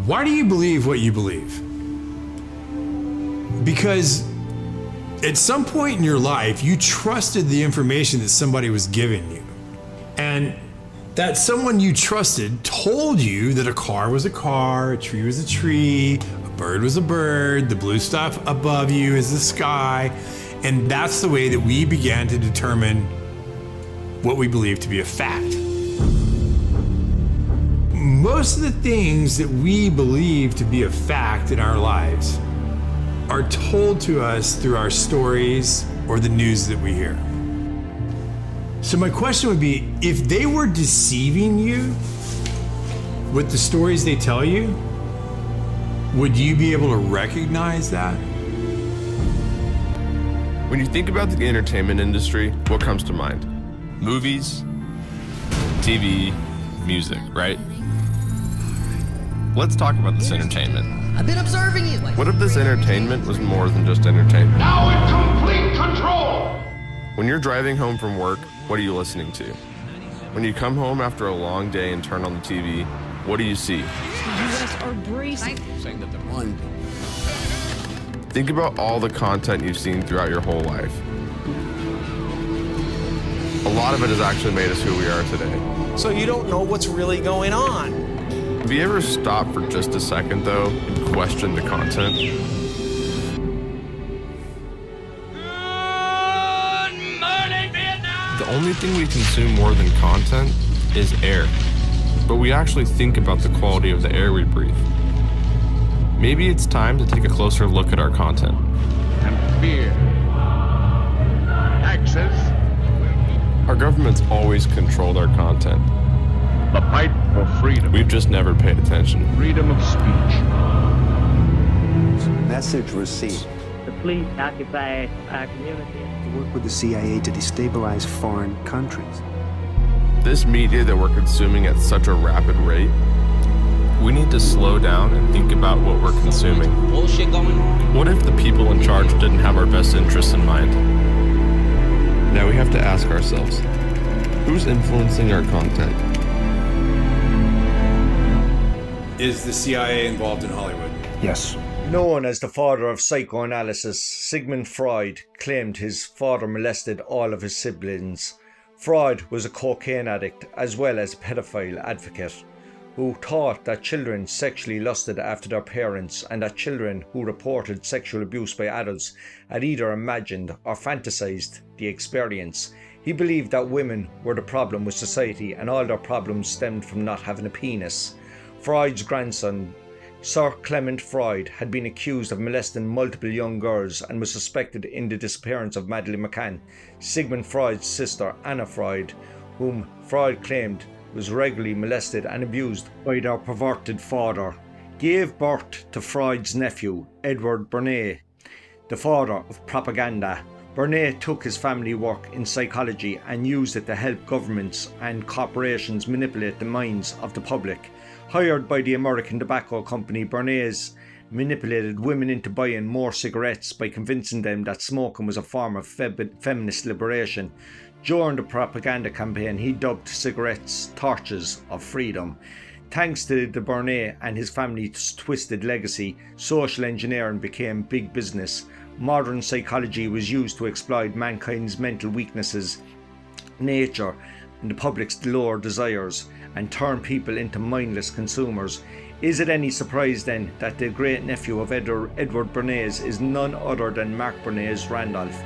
Why do you believe what you believe? Because at some point in your life, you trusted the information that somebody was giving you. And that someone you trusted told you that a car was a car, a tree was a tree, a bird was a bird, the blue stuff above you is the sky. And that's the way that we began to determine what we believe to be a fact. Most of the things that we believe to be a fact in our lives are told to us through our stories or the news that we hear. So my question would be, if they were deceiving you with the stories they tell you, would you be able to recognize that? When you think about the entertainment industry, what comes to mind? Movies, TV, music, right? Let's talk about this entertainment. I've been observing you. What if this entertainment was more than just entertainment? Now in complete control! When you're driving home from work, what are you listening to? When you come home after a long day and turn on the TV, what do you see? The U.S. are bracing. Saying that they're one. Think about all the content you've seen throughout your whole life. A lot of it has actually made us who we are today. So you don't know what's really going on. Have you ever stopped for just a second, though, and questioned the content? The only thing we consume more than content is air. But we actually think about the quality of the air we breathe. Maybe it's time to take a closer look at our content. And fear. Access. Our government's always controlled our content. The fight for freedom. We've just never paid attention. Freedom of speech. Message received. The police occupy our community. To work with the CIA to destabilize foreign countries. This media that we're consuming at such a rapid rate, we need to slow down and think about what we're consuming. Bullshit going on. What if the people in charge didn't have our best interests in mind? Now we have to ask ourselves, who's influencing our content? Is the CIA involved in Hollywood? Yes. Known as the father of psychoanalysis, Sigmund Freud claimed his father molested all of his siblings. Freud was a cocaine addict as well as a pedophile advocate who taught that children sexually lusted after their parents and that children who reported sexual abuse by adults had either imagined or fantasized the experience. He believed that women were the problem with society and all their problems stemmed from not having a penis. Freud's grandson, Sir Clement Freud, had been accused of molesting multiple young girls and was suspected in the disappearance of Madeleine McCann, Sigmund Freud's sister Anna Freud, whom Freud claimed was regularly molested and abused by their perverted father, gave birth to Freud's nephew, Edward Bernays, the father of propaganda. Bernays took his family work in psychology and used it to help governments and corporations manipulate the minds of the public. Hired by the American Tobacco Company, Bernays manipulated women into buying more cigarettes by convincing them that smoking was a form of feminist liberation. During the propaganda campaign, he dubbed cigarettes torches of freedom. Thanks to the Bernays and his family's twisted legacy, social engineering became big business. Modern psychology was used to exploit mankind's mental weaknesses, nature, and the public's lower desires, and turn people into mindless consumers. Is it any surprise then that the great nephew of Edward Bernays is none other than Mark Bernays Randolph,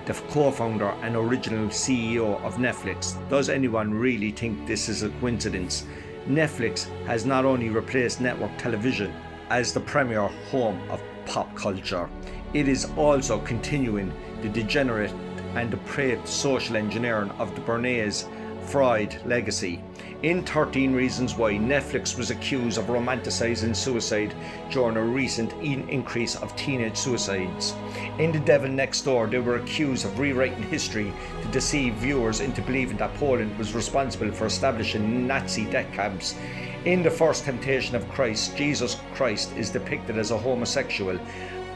the co-founder and original CEO of Netflix? Does anyone really think this is a coincidence? Netflix has not only replaced network television as the premier home of pop culture, it is also continuing the degenerate and depraved social engineering of the Bernays Freud legacy. In 13 Reasons Why, Netflix was accused of romanticizing suicide during a recent increase of teenage suicides. In The Devil Next Door, they were accused of rewriting history to deceive viewers into believing that Poland was responsible for establishing Nazi death camps. In The First Temptation of Christ, Jesus Christ is depicted as a homosexual,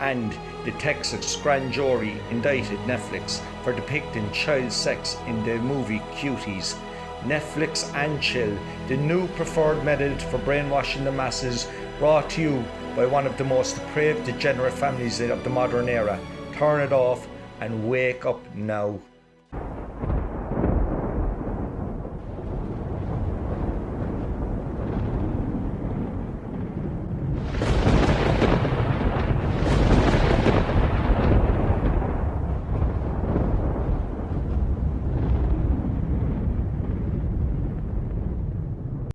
and the Texas grand jury indicted Netflix for depicting child sex in the movie Cuties. Netflix and chill, the new preferred method for brainwashing the masses, brought to you by one of the most depraved, degenerate families of the modern era. Turn it off and wake up now.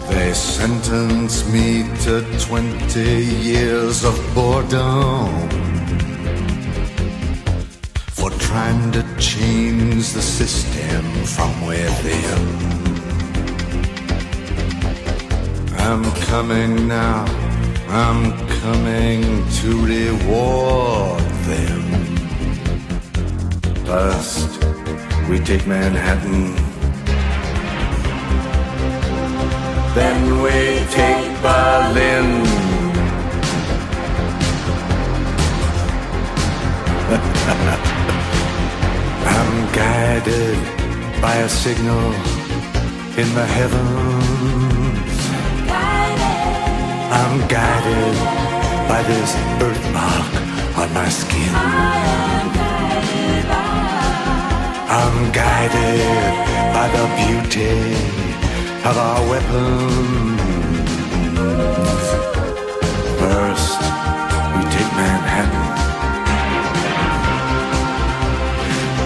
They sentenced me to 20 years of boredom for trying to change the system from within. I'm coming now, I'm coming to reward them. First, we take Manhattan. Then we take Berlin. I'm guided by a signal in the heavens. I'm guided by this birthmark on my skin. I'm guided by the beauty of our weapons. First, we take Manhattan.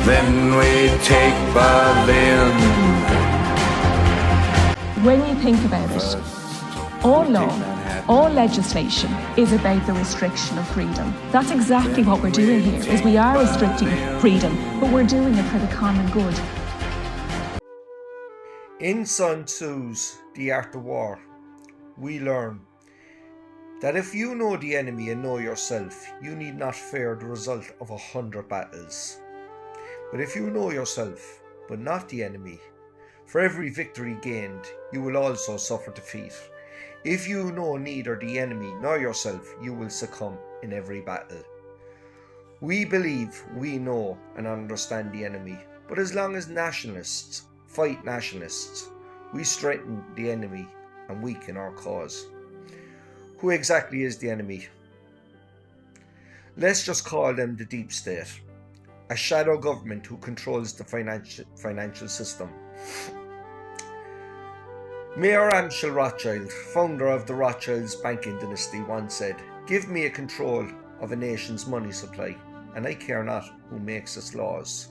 Then we take Berlin. When you think about it, all law, all legislation is about the restriction of freedom. That's exactly what we're doing here, is we are restricting freedom, but we're doing it for the common good. In Sun Tzu's The Art of War, we learn that if you know the enemy and know yourself, you need not fear the result of 100 battles. But if you know yourself, but not the enemy, for every victory gained, you will also suffer defeat. If you know neither the enemy nor yourself, you will succumb in every battle. We believe we know and understand the enemy, but as long as nationalists fight nationalists, we strengthen the enemy and weaken our cause. Who exactly is the enemy? Let's just call them the deep state, a shadow government who controls the financial system. Mayor Amschel Rothschild, founder of the Rothschilds banking dynasty, once said, "Give me a control of a nation's money supply, and I care not who makes its laws."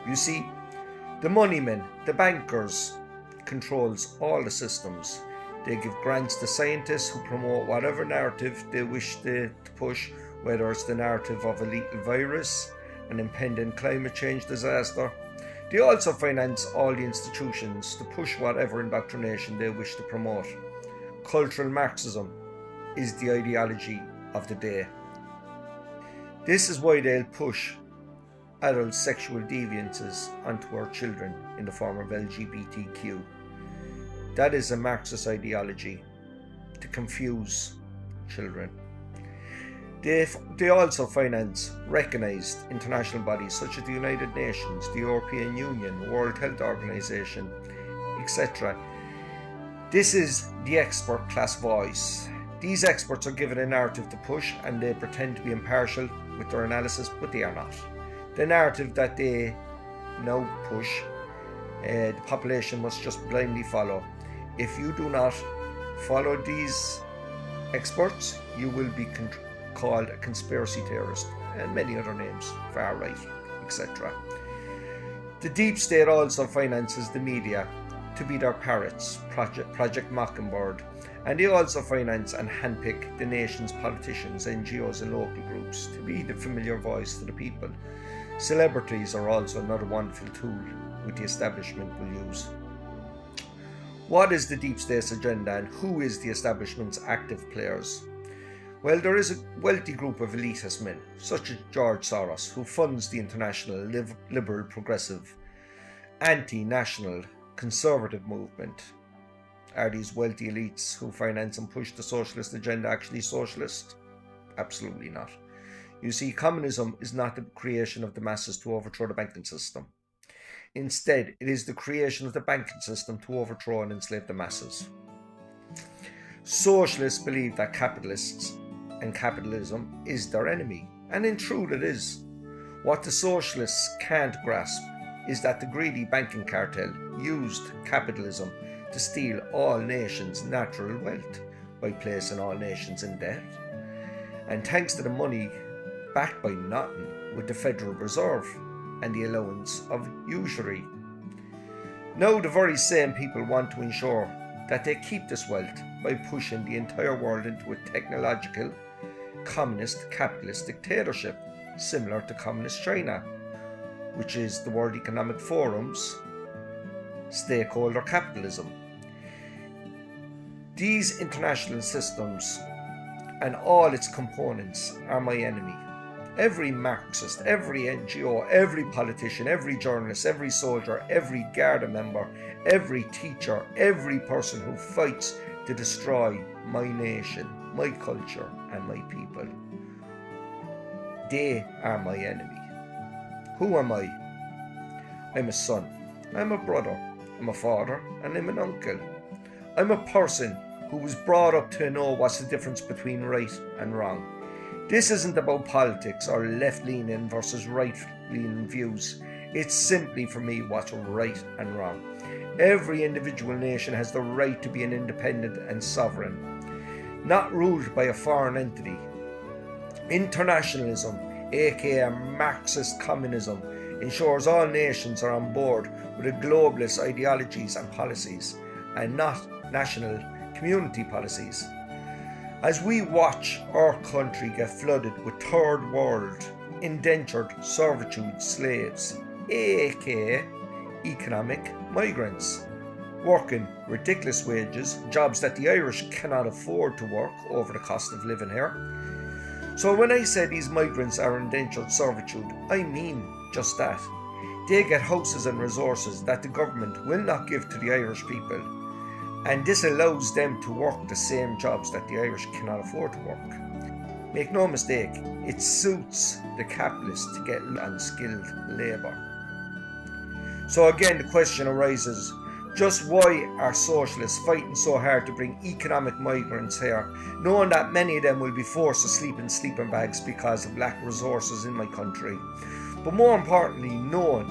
You see, the moneymen, the bankers, controls all the systems. They give grants to scientists who promote whatever narrative they wish to push, whether it's the narrative of a lethal virus, an impending climate change disaster. They also finance all the institutions to push whatever indoctrination they wish to promote. Cultural Marxism is the ideology of the day. This is why they'll push adult sexual deviances onto our children in the form of LGBTQ. That is a Marxist ideology, to confuse children. They also finance recognised international bodies such as the United Nations, the European Union, World Health Organization, etc. This is the expert class voice. These experts are given a narrative to push, and they pretend to be impartial with their analysis, but they are not. The narrative that they now push, the population must just blindly follow. If you do not follow these experts, you will be called a conspiracy theorist, and many other names, far right, etc. The deep state also finances the media to be their parrots, Project Mockingbird, and they also finance and handpick the nation's politicians, NGOs and local groups to be the familiar voice to the people. Celebrities are also another wonderful tool which the establishment will use. What is the deep state's agenda, and who is the establishment's active players? Well, there is a wealthy group of elitist men, such as George Soros, who funds the international liberal, progressive, anti-national, conservative movement. Are these wealthy elites who finance and push the socialist agenda actually socialist? Absolutely not. You see, communism is not the creation of the masses to overthrow the banking system. Instead, it is the creation of the banking system to overthrow and enslave the masses. Socialists believe that capitalists and capitalism is their enemy, and in truth it is. What the socialists can't grasp is that the greedy banking cartel used capitalism to steal all nations' natural wealth by placing all nations in debt. And thanks to the money backed by nothing with the Federal Reserve and the allowance of usury. Now the very same people want to ensure that they keep this wealth by pushing the entire world into a technological, communist, capitalist dictatorship similar to Communist China, which is the World Economic Forum's stakeholder capitalism. These international systems and all its components are my enemy. Every Marxist, every NGO, every politician, every journalist, every soldier, every Garda member, every teacher, every person who fights to destroy my nation, my culture, and my people. They are my enemy. Who am I? I'm a son, I'm a brother, I'm a father, and I'm an uncle. I'm a person who was brought up to know what's the difference between right and wrong. This isn't about politics or left-leaning versus right-leaning views. It's simply for me what's right and wrong. Every individual nation has the right to be an independent and sovereign, not ruled by a foreign entity. Internationalism, aka Marxist communism, ensures all nations are on board with the globalist ideologies and policies, and not national community policies. As we watch our country get flooded with third world indentured servitude slaves, aka economic migrants, working ridiculous wages, jobs that the Irish cannot afford to work over the cost of living here. So when I say these migrants are indentured servitude, I mean just that. They get houses and resources that the government will not give to the Irish people, and this allows them to work the same jobs that the Irish cannot afford to work. Make no mistake, it suits the capitalists to get unskilled labour. So again, the question arises, just why are socialists fighting so hard to bring economic migrants here, knowing that many of them will be forced to sleep in sleeping bags because of lack of resources in my country? But more importantly, knowing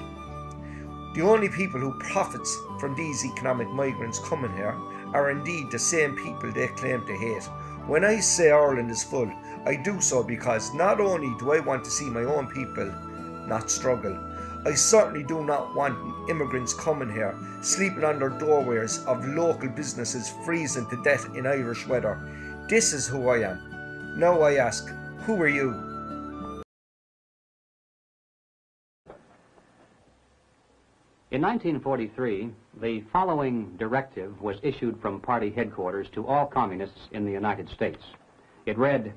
the only people who profits from these economic migrants coming here are indeed the same people they claim to hate. When I say Ireland is full, I do so because not only do I want to see my own people not struggle, I certainly do not want immigrants coming here, sleeping under doorways of local businesses, freezing to death in Irish weather. This is who I am. Now I ask, who are you? In 1943, the following directive was issued from party headquarters to all communists in the United States. It read,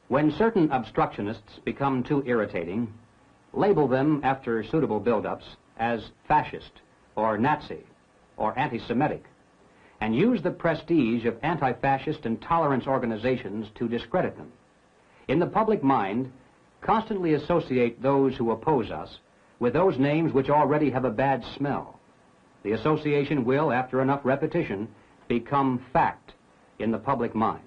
"When certain obstructionists become too irritating, label them after suitable build-ups as fascist or Nazi or anti-Semitic, and use the prestige of anti-fascist and tolerance organizations to discredit them. In the public mind, constantly associate those who oppose us with those names which already have a bad smell. The association will, after enough repetition, become fact in the public mind."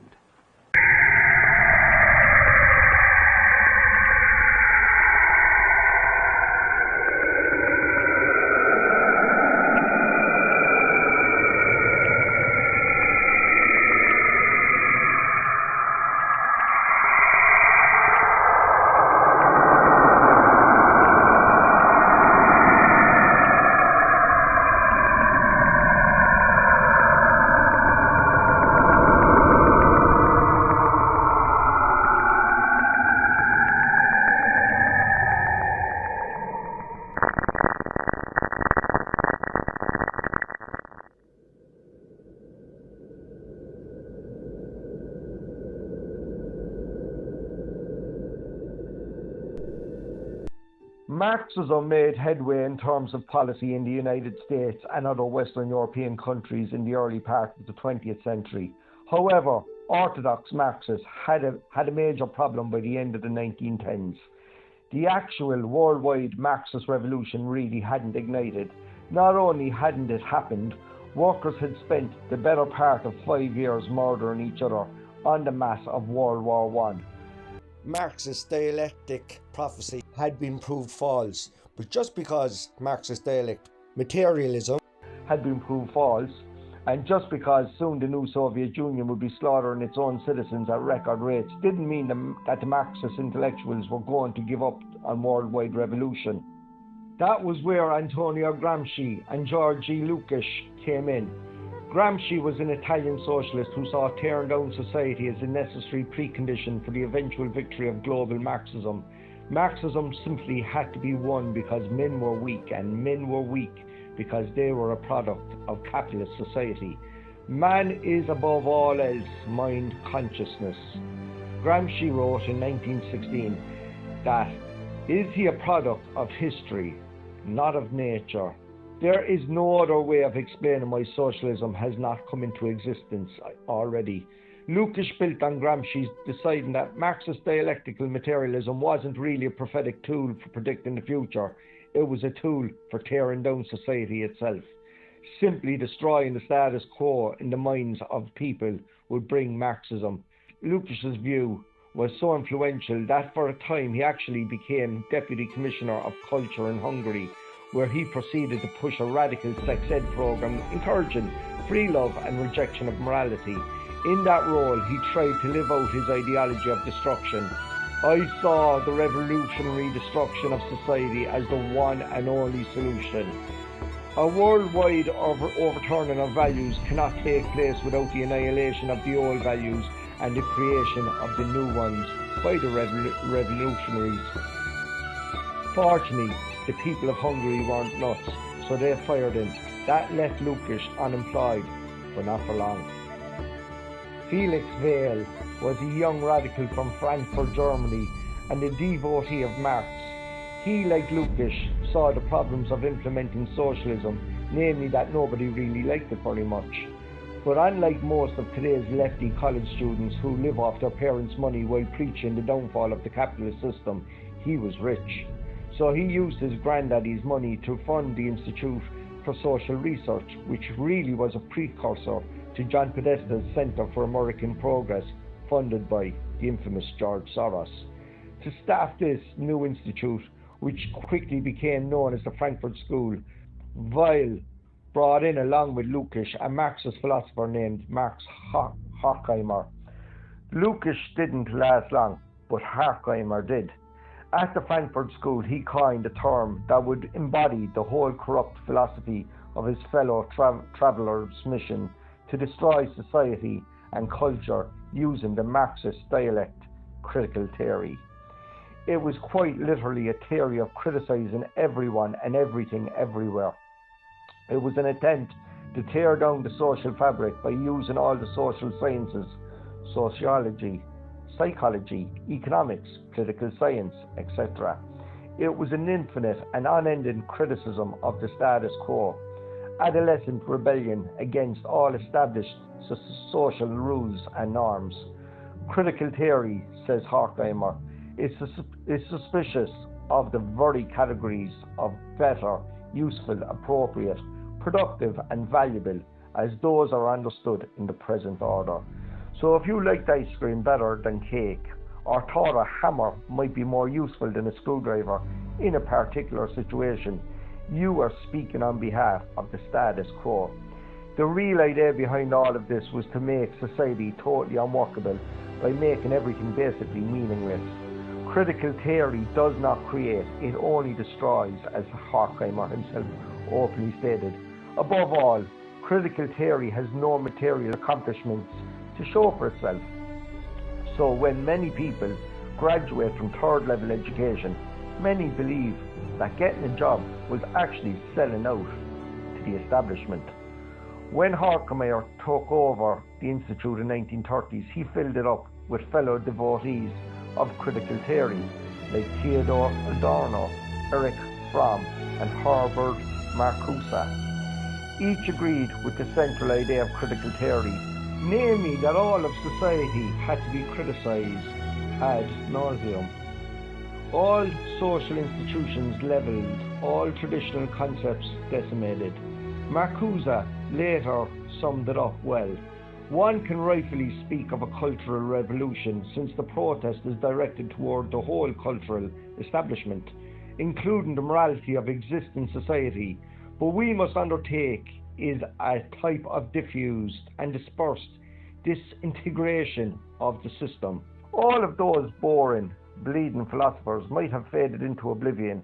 Marxism made headway in terms of policy in the United States and other Western European countries in the early part of the 20th century. However, orthodox Marxists had a major problem by the end of the 1910s. The actual worldwide Marxist revolution really hadn't ignited. Not only hadn't it happened, workers had spent the better part of 5 years murdering each other on the mass of World War I. Marxist dialectic prophecy had been proved false, but just because Marxist dialectic materialism had been proved false, and just because soon the new Soviet Union would be slaughtering its own citizens at record rates, didn't mean that the Marxist intellectuals were going to give up on worldwide revolution. That was where Antonio Gramsci and George Lucas came in. Gramsci was an Italian socialist who saw tearing down society as a necessary precondition for the eventual victory of global Marxism. Marxism simply had to be won because men were weak, and men were weak because they were a product of capitalist society. Man is above all else mind consciousness. Gramsci wrote in 1916 that, "Is he a product of history, not of nature? There is no other way of explaining why socialism has not come into existence already." Lucas built on Gramsci's deciding that Marxist dialectical materialism wasn't really a prophetic tool for predicting the future. It was a tool for tearing down society itself. Simply destroying the status quo in the minds of people would bring Marxism. Lucas's view was so influential that for a time he actually became Deputy Commissioner of Culture in Hungary, where he proceeded to push a radical sex ed program encouraging free love and rejection of morality. In that role, he tried to live out his ideology of destruction. "I saw the revolutionary destruction of society as the one and only solution. A worldwide overturning of values cannot take place without the annihilation of the old values and the creation of the new ones by the revolutionaries." Fortunately, the people of Hungary weren't nuts, so they fired him. That left Lucas unemployed, but not for long. Felix Weil was a young radical from Frankfurt, Germany, and a devotee of Marx. He, like Lucas, saw the problems of implementing socialism, namely that nobody really liked it very much. But unlike most of today's lefty college students who live off their parents' money while preaching the downfall of the capitalist system, he was rich. So he used his granddaddy's money to fund the Institute for Social Research, which really was a precursor to John Podesta's Center for American Progress, funded by the infamous George Soros. To staff this new institute, which quickly became known as the Frankfurt School, Weil brought in, along with Lucas, a Marxist philosopher named Max Horkheimer. Lucas didn't last long, but Horkheimer did. At the Frankfurt School, he coined a term that would embody the whole corrupt philosophy of his fellow traveller's mission to destroy society and culture using the Marxist dialect critical theory. It was quite literally a theory of criticizing everyone and everything everywhere. It was an attempt to tear down the social fabric by using all the social sciences, sociology, psychology, economics, political science, etc. It was an infinite and unending criticism of the status quo, adolescent rebellion against all established social rules and norms. Critical theory, says Horkheimer, is suspicious of the very categories of better, useful, appropriate, productive and valuable as those are understood in the present order. So if you liked ice cream better than cake, or thought a hammer might be more useful than a screwdriver in a particular situation, you are speaking on behalf of the status quo. The real idea behind all of this was to make society totally unworkable by making everything basically meaningless. Critical theory does not create, it only destroys, as Horkheimer himself openly stated. Above all, critical theory has no material accomplishments to show for itself. So when many people graduate from third-level education, many believe that getting a job was actually selling out to the establishment. When Horkheimer took over the Institute in the 1930s, he filled it up with fellow devotees of critical theory like Theodor Adorno, Erich Fromm and Herbert Marcuse. Each agreed with the central idea of critical theory, namely that all of society had to be criticized ad nauseum. All social institutions levelled, all traditional concepts decimated. Marcuse later summed it up well. One can rightfully speak of a cultural revolution since the protest is directed toward the whole cultural establishment, including the morality of existing society. But we must undertake is a type of diffused and dispersed disintegration of the system. All of those boring, bleeding philosophers might have faded into oblivion,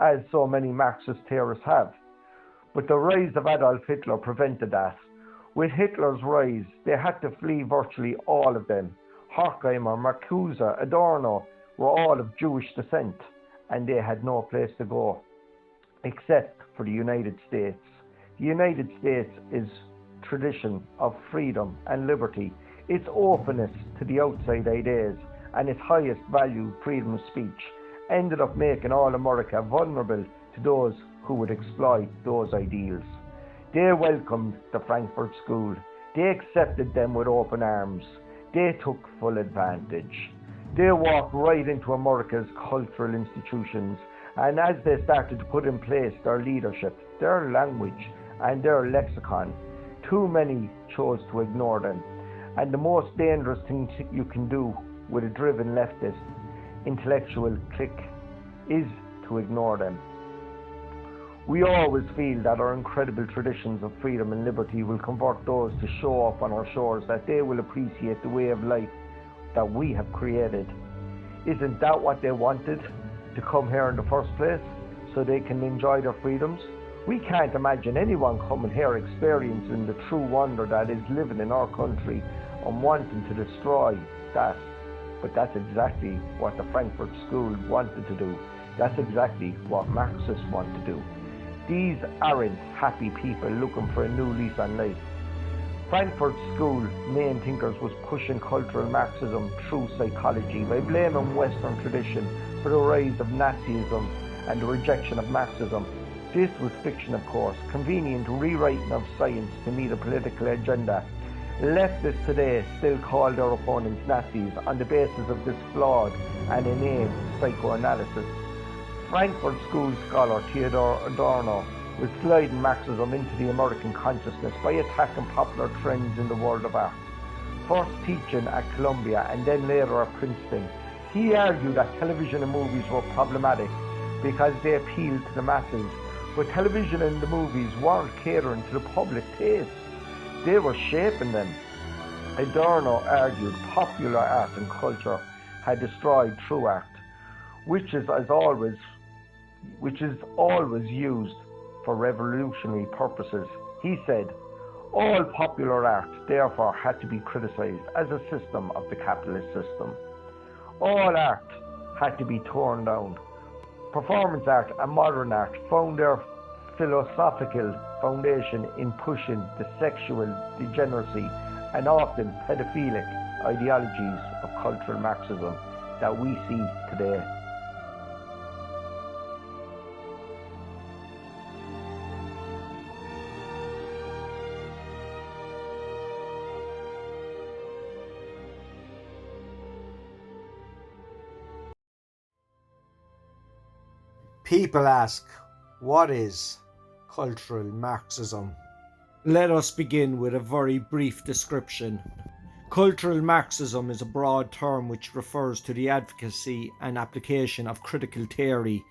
as so many Marxist theorists have. But the rise of Adolf Hitler prevented that. With Hitler's rise, they had to flee virtually all of them. Horkheimer, Marcuse, Adorno were all of Jewish descent, and they had no place to go, except for the United States. The United States is tradition of freedom and liberty, its openness to the outside ideas, and its highest value, freedom of speech, ended up making all America vulnerable to those who would exploit those ideals. They welcomed the Frankfurt School. They accepted them with open arms. They took full advantage. They walked right into America's cultural institutions, and as they started to put in place their leadership, their language, and their lexicon, too many chose to ignore them. And the most dangerous thing you can do with a driven leftist intellectual clique is to ignore them. We always feel that our incredible traditions of freedom and liberty will convert those to show up on our shores, that they will appreciate the way of life that we have created. Isn't that what they wanted to come here in the first place, so they can enjoy their freedoms? We can't imagine anyone coming here experiencing the true wonder that is living in our country and wanting to destroy that. But that's exactly what the Frankfurt School wanted to do. That's exactly what Marxists want to do. These aren't happy people looking for a new lease on life. Frankfurt School main thinkers was pushing cultural Marxism through psychology by blaming Western tradition for the rise of Nazism and the rejection of Marxism. This was fiction, of course, convenient rewriting of science to meet a political agenda. Leftists today still call their opponents Nazis on the basis of this flawed and inane psychoanalysis. Frankfurt School scholar Theodor Adorno was sliding Marxism into the American consciousness by attacking popular trends in the world of art. First teaching at Columbia and then later at Princeton, he argued that television and movies were problematic because they appealed to the masses, but television and the movies weren't catering to the public taste. They were shaping them. Adorno argued popular art and culture had destroyed true art, which is always used for revolutionary purposes. He said, all popular art therefore had to be criticized as a system of the capitalist system. All art had to be torn down. Performance art and modern art found their philosophical foundation in pushing the sexual degeneracy and often pedophilic ideologies of cultural Marxism that we see today. People ask, what is cultural Marxism? Let us begin with a very brief description. Cultural Marxism is a broad term which refers to the advocacy and application of critical theory,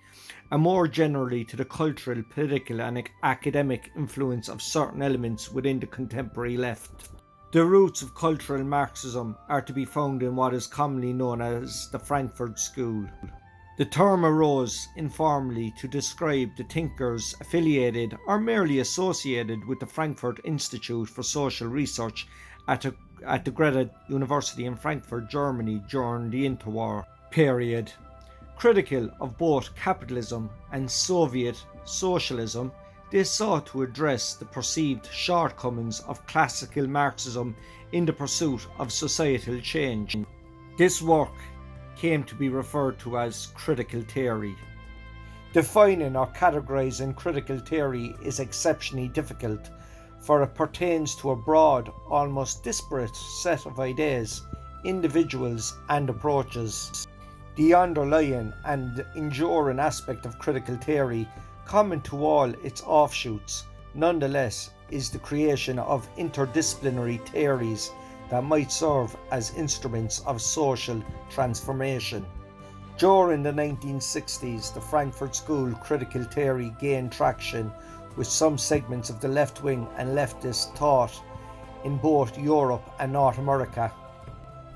and more generally to the cultural, political and academic influence of certain elements within the contemporary left. The roots of cultural Marxism are to be found in what is commonly known as the Frankfurt School. The term arose informally to describe the thinkers affiliated or merely associated with the Frankfurt Institute for Social Research at the Goethe University in Frankfurt, Germany during the interwar period. Critical of both capitalism and Soviet socialism, they sought to address the perceived shortcomings of classical Marxism in the pursuit of societal change. This work came to be referred to as critical theory. Defining or categorizing critical theory is exceptionally difficult, for it pertains to a broad, almost disparate set of ideas, individuals and approaches. The underlying and enduring aspect of critical theory, common to all its offshoots, nonetheless, is the creation of interdisciplinary theories that might serve as instruments of social transformation. During the 1960s, the Frankfurt School critical theory gained traction with some segments of the left-wing and leftist thought in both Europe and North America.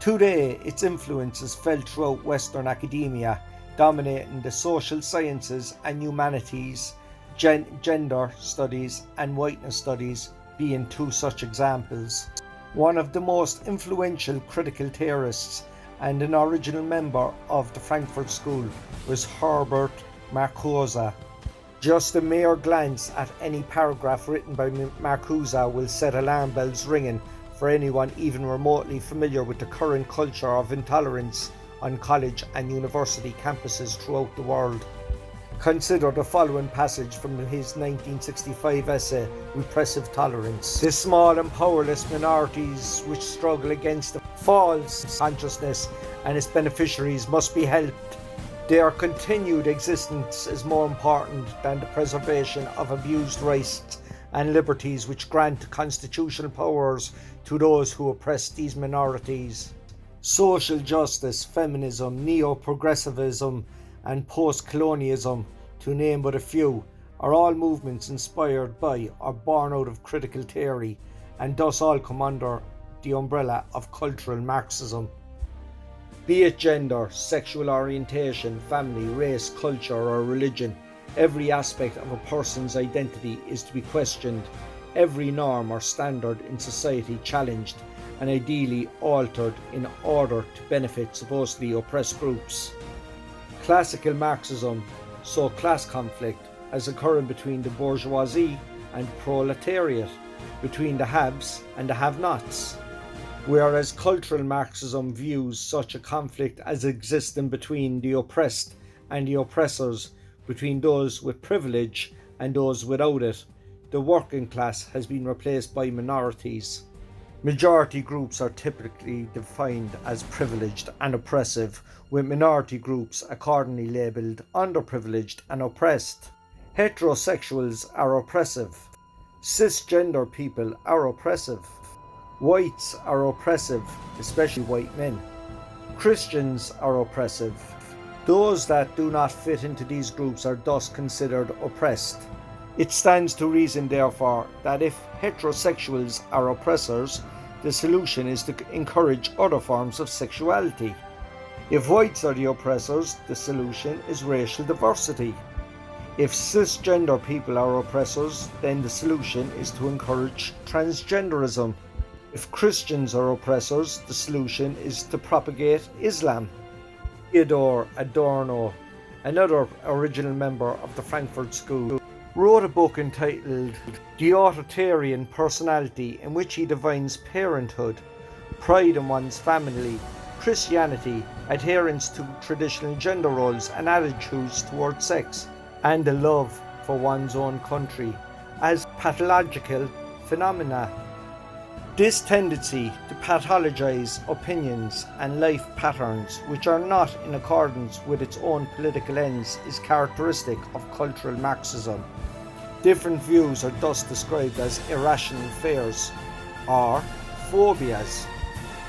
Today, its influence is felt throughout Western academia, dominating the social sciences and humanities, gender studies and whiteness studies being two such examples. One of the most influential critical theorists and an original member of the Frankfurt School was Herbert Marcuse. Just a mere glance at any paragraph written by Marcuse will set alarm bells ringing for anyone even remotely familiar with the current culture of intolerance on college and university campuses throughout the world. Consider the following passage from his 1965 essay, Repressive Tolerance. The small and powerless minorities which struggle against the false consciousness and its beneficiaries must be helped. Their continued existence is more important than the preservation of abused rights and liberties which grant constitutional powers to those who oppress these minorities. Social justice, feminism, neo-progressivism and post-colonialism, to name but a few, are all movements inspired by or born out of critical theory, and thus all come under the umbrella of cultural Marxism. Be it gender, sexual orientation, family, race, culture or religion, every aspect of a person's identity is to be questioned, every norm or standard in society challenged, and ideally altered in order to benefit supposedly oppressed groups. Classical Marxism saw class conflict as occurring between the bourgeoisie and proletariat, between the haves and the have-nots, whereas cultural Marxism views such a conflict as existing between the oppressed and the oppressors, between those with privilege and those without it. The working class has been replaced by minorities. Majority groups are typically defined as privileged and oppressive, with minority groups accordingly labelled underprivileged and oppressed. Heterosexuals are oppressive. Cisgender people are oppressive. Whites are oppressive, especially white men. Christians are oppressive. Those that do not fit into these groups are thus considered oppressed. It stands to reason, therefore, that if heterosexuals are oppressors, the solution is to encourage other forms of sexuality. If whites are the oppressors, the solution is racial diversity. If cisgender people are oppressors, then the solution is to encourage transgenderism. If Christians are oppressors, the solution is to propagate Islam. Theodor Adorno, another original member of the Frankfurt School, wrote a book entitled The Authoritarian Personality, in which he defines parenthood, pride in one's family, Christianity, adherence to traditional gender roles and attitudes towards sex, and the love for one's own country as pathological phenomena. This tendency to pathologize opinions and life patterns which are not in accordance with its own political ends is characteristic of cultural Marxism. Different views are thus described as irrational fears or phobias.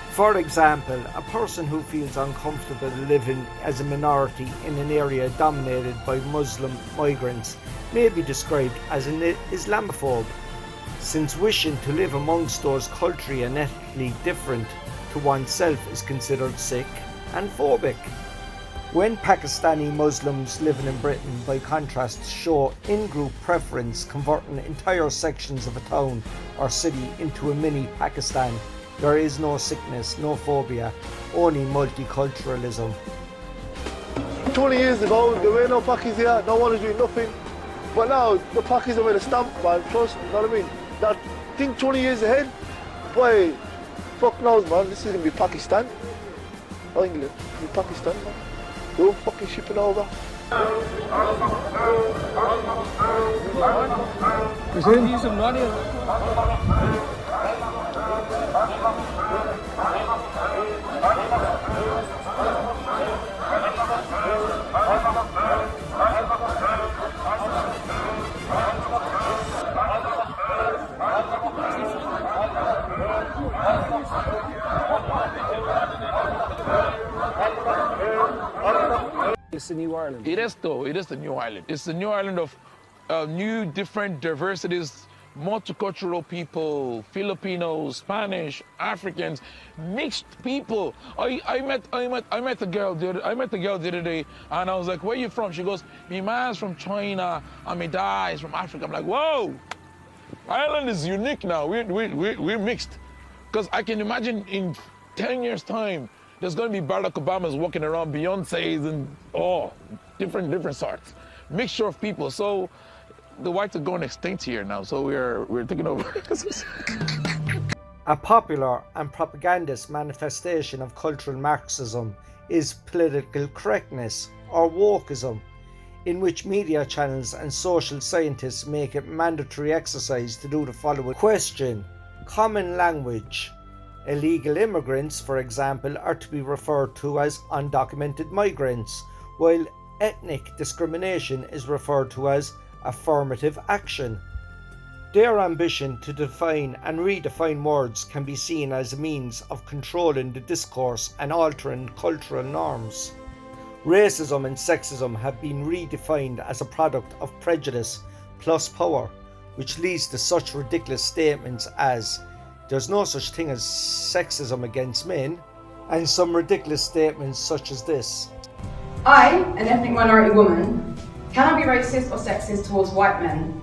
For example, a person who feels uncomfortable living as a minority in an area dominated by Muslim migrants may be described as an Islamophobe, since wishing to live amongst those culturally and ethnically different to oneself is considered sick and phobic. When Pakistani Muslims living in Britain, by contrast, show in-group preference, converting entire sections of a town or city into a mini Pakistan, there is no sickness, no phobia, only multiculturalism. 20 years ago, there were no Pakis here, no one was doing nothing. But now, the Pakis are with a stamp, man, trust, you know what I mean? That think 20 years ahead, boy, fuck knows, man, this is going to be Pakistan. Or England, be Pakistan, man. They're all fucking shipping over. It's the new Ireland. It is, though. It is the new Ireland. It's the new Ireland of new, different diversities, multicultural people, Filipinos, Spanish, Africans, mixed people. I met the girl the other day, and I was like, "Where you from?" She goes, "My man's from China, and my dad's from Africa." I'm like, "Whoa, Ireland is unique now. We're mixed." Because I can imagine in 10 years' time, there's going to be Barack Obamas walking around, Beyonce's, and different sorts, mixture of people. So the whites are going extinct here now, so we're taking over. A popular and propagandist manifestation of cultural Marxism is political correctness, or wokeism, in which media channels and social scientists make it mandatory exercise to do the following. Question: common language. Illegal immigrants, for example, are to be referred to as undocumented migrants, while ethnic discrimination is referred to as affirmative action. Their ambition to define and redefine words can be seen as a means of controlling the discourse and altering cultural norms. Racism and sexism have been redefined as a product of prejudice plus power, which leads to such ridiculous statements as "there's no such thing as sexism against men," and some ridiculous statements such as this: "I, an ethnic minority woman, cannot be racist or sexist towards white men."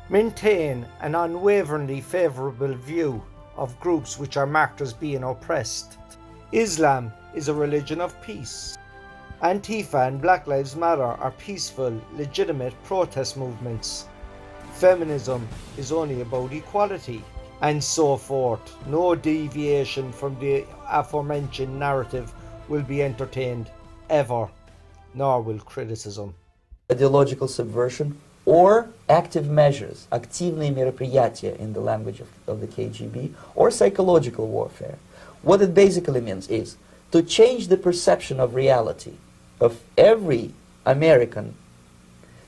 Maintain an unwaveringly favourable view of groups which are marked as being oppressed. Islam is a religion of peace. Antifa and Black Lives Matter are peaceful, legitimate protest movements. Feminism is only about equality, and so forth. No deviation from the aforementioned narrative will be entertained, ever, nor will criticism. Ideological subversion or active measures, активные мероприятия in the language of the KGB, or psychological warfare. What it basically means is to change the perception of reality of every American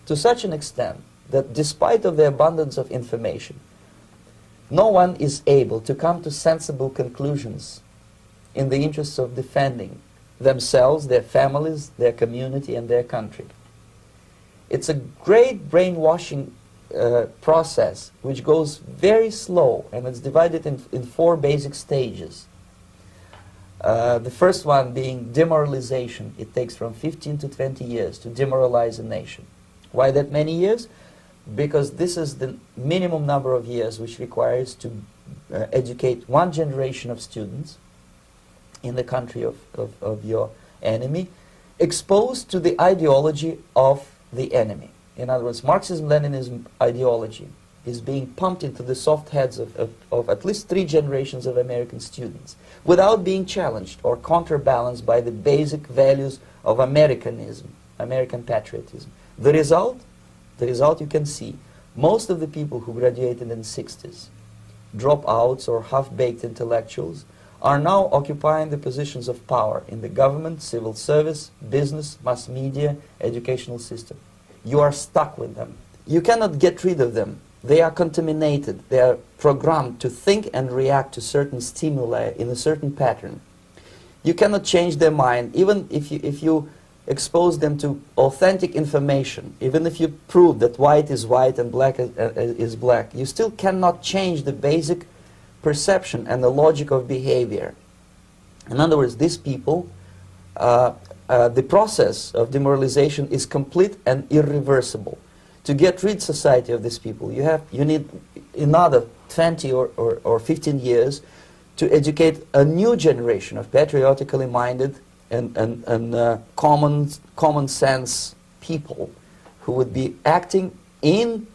to such an extent that despite of the abundance of information, no one is able to come to sensible conclusions in the interests of defending themselves, their families, their community, and their country. It's a great brainwashing process which goes very slow, and it's divided in 4 basic stages. The first one being demoralization. It takes from 15 to 20 years to demoralize a nation. Why that many years? Because this is the minimum number of years which requires to educate one generation of students in the country of your enemy, exposed to the ideology of the enemy. In other words, Marxism-Leninism ideology is being pumped into the soft heads of at least 3 generations of American students without being challenged or counterbalanced by the basic values of Americanism, American patriotism. The result you can see. Most of the people who graduated in the 60s, dropouts or half-baked intellectuals, are now occupying the positions of power in the government, civil service, business, mass media, educational system. You are stuck with them. You cannot get rid of them. They are contaminated. They are programmed to think and react to certain stimuli in a certain pattern. You cannot change their mind, even if you expose them to authentic information, even if you prove that white is white and black is black, you still cannot change the basic perception and the logic of behavior. In other words, these people, the process of demoralization is complete and irreversible. To get rid society of these people, you need another 20 or 15 years to educate a new generation of patriotically minded and common sense people who would be acting in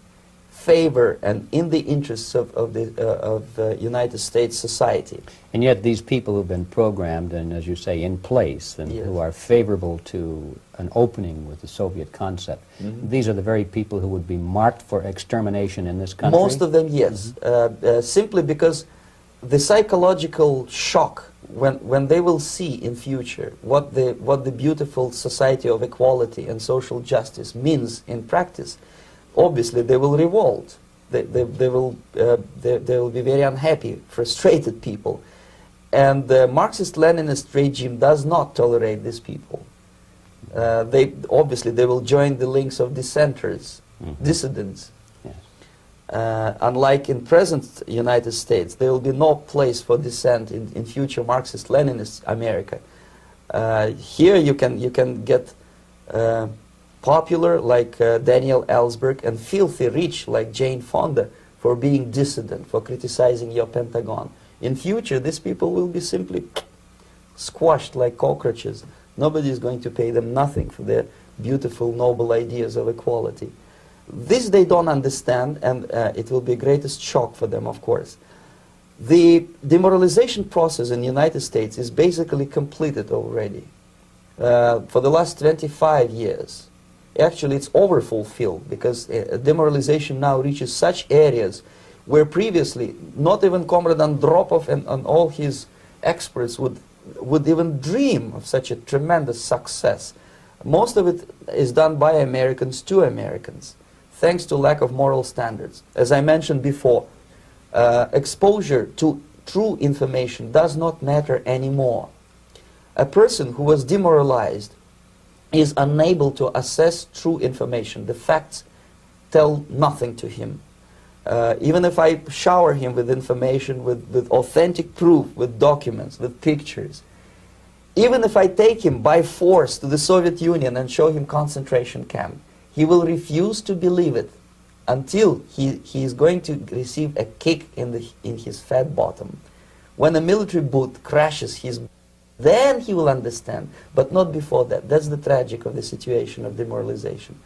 favor and in the interests of the United States society. And yet these people who've been programmed and, as you say, in place and who are favorable to an opening with the Soviet concept, these are the very people who would be marked for extermination in this country? Most of them, yes. Simply because the psychological shock when they will see in future what the beautiful society of equality and social justice means in practice, obviously they will revolt. They will be very unhappy, frustrated people. And the Marxist-Leninist regime does not tolerate these people. They will join the links of dissenters, dissidents. Unlike in present United States, there will be no place for dissent in future Marxist-Leninist America. Here you can get popular like Daniel Ellsberg and filthy rich like Jane Fonda for being dissident, for criticizing your Pentagon. In future, these people will be simply squashed like cockroaches. Nobody is going to pay them nothing for their beautiful, noble ideas of equality. This they don't understand, and it will be the greatest shock for them, of course. The demoralization process in the United States is basically completed already. For the last 25 years. Actually, it's overfulfilled, because demoralization now reaches such areas where previously not even Comrade Andropov and all his experts would even dream of such a tremendous success. Most of it is done by Americans to Americans, thanks to lack of moral standards. As I mentioned before, exposure to true information does not matter anymore. A person who was demoralized is unable to assess true information. The facts tell nothing to him. Even if I shower him with information, with authentic proof, with documents, with pictures, even if I take him by force to the Soviet Union and show him concentration camp, he will refuse to believe it until he is going to receive a kick in his fat bottom. When a military boot crashes his, then he will understand, but not before that. That's the tragic of the situation of demoralization.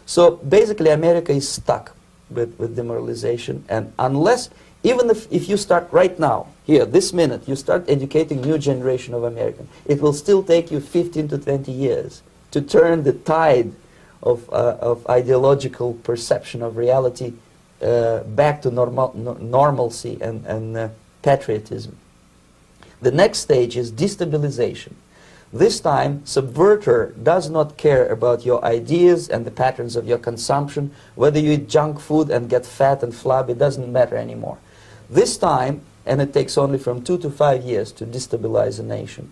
So basically America is stuck with demoralization, and unless, even if you start right now, here, this minute, you start educating new generation of Americans, it will still take you 15 to 20 years to turn the tide of ideological perception of reality back to normalcy and patriotism. The next stage is destabilization. This time, subverter does not care about your ideas and the patterns of your consumption. Whether you eat junk food and get fat and flabby, it doesn't matter anymore. This time, and it takes only from 2 to 5 years to destabilize a nation,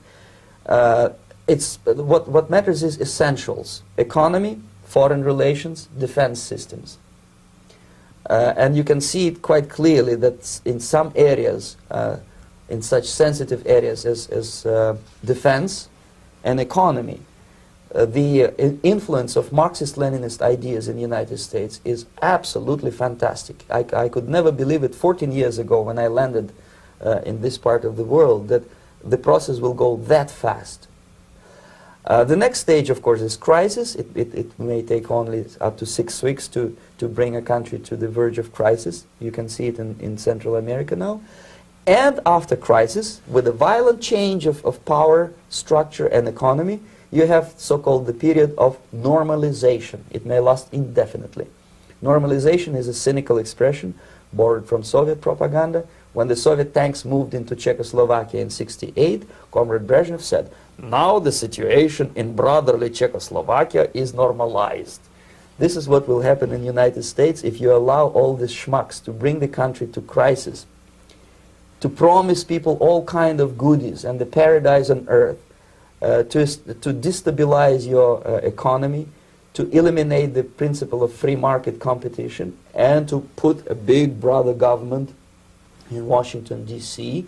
what matters is essentials: economy, foreign relations, defense systems. And you can see it quite clearly that in some areas, in such sensitive areas as defense and economy, the influence of Marxist-Leninist ideas in the United States is absolutely fantastic. I could never believe it 14 years ago when I landed in this part of the world that the process will go that fast. The next stage, of course, is crisis. It may take only up to 6 weeks to bring a country to the verge of crisis. You can see it in Central America now. And after crisis, with a violent change of power, structure, and economy, you have so-called the period of normalization. It may last indefinitely. Normalization is a cynical expression borrowed from Soviet propaganda. When the Soviet tanks moved into Czechoslovakia in '68, Comrade Brezhnev said, "Now the situation in brotherly Czechoslovakia is normalized." This is what will happen in the United States if you allow all these schmucks to bring the country to crisis, to promise people all kind of goodies and the paradise on earth, to destabilize your economy, to eliminate the principle of free market competition, and to put a big brother government in Washington, D.C.,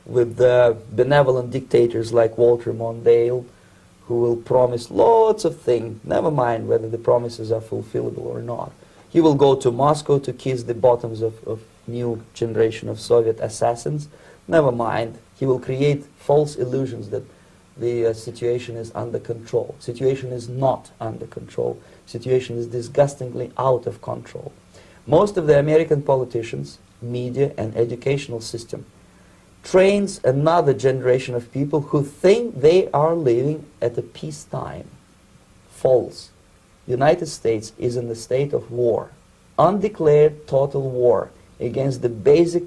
with benevolent dictators like Walter Mondale, who will promise lots of things, never mind whether the promises are fulfillable or not. He will go to Moscow to kiss the bottoms of new generation of Soviet assassins. Never mind. He will create false illusions that the situation is under control. Situation is not under control. Situation is disgustingly out of control. Most of the American politicians, media, and educational system trains another generation of people who think they are living at a peacetime. False. United States is in the state of war, undeclared total war against the basic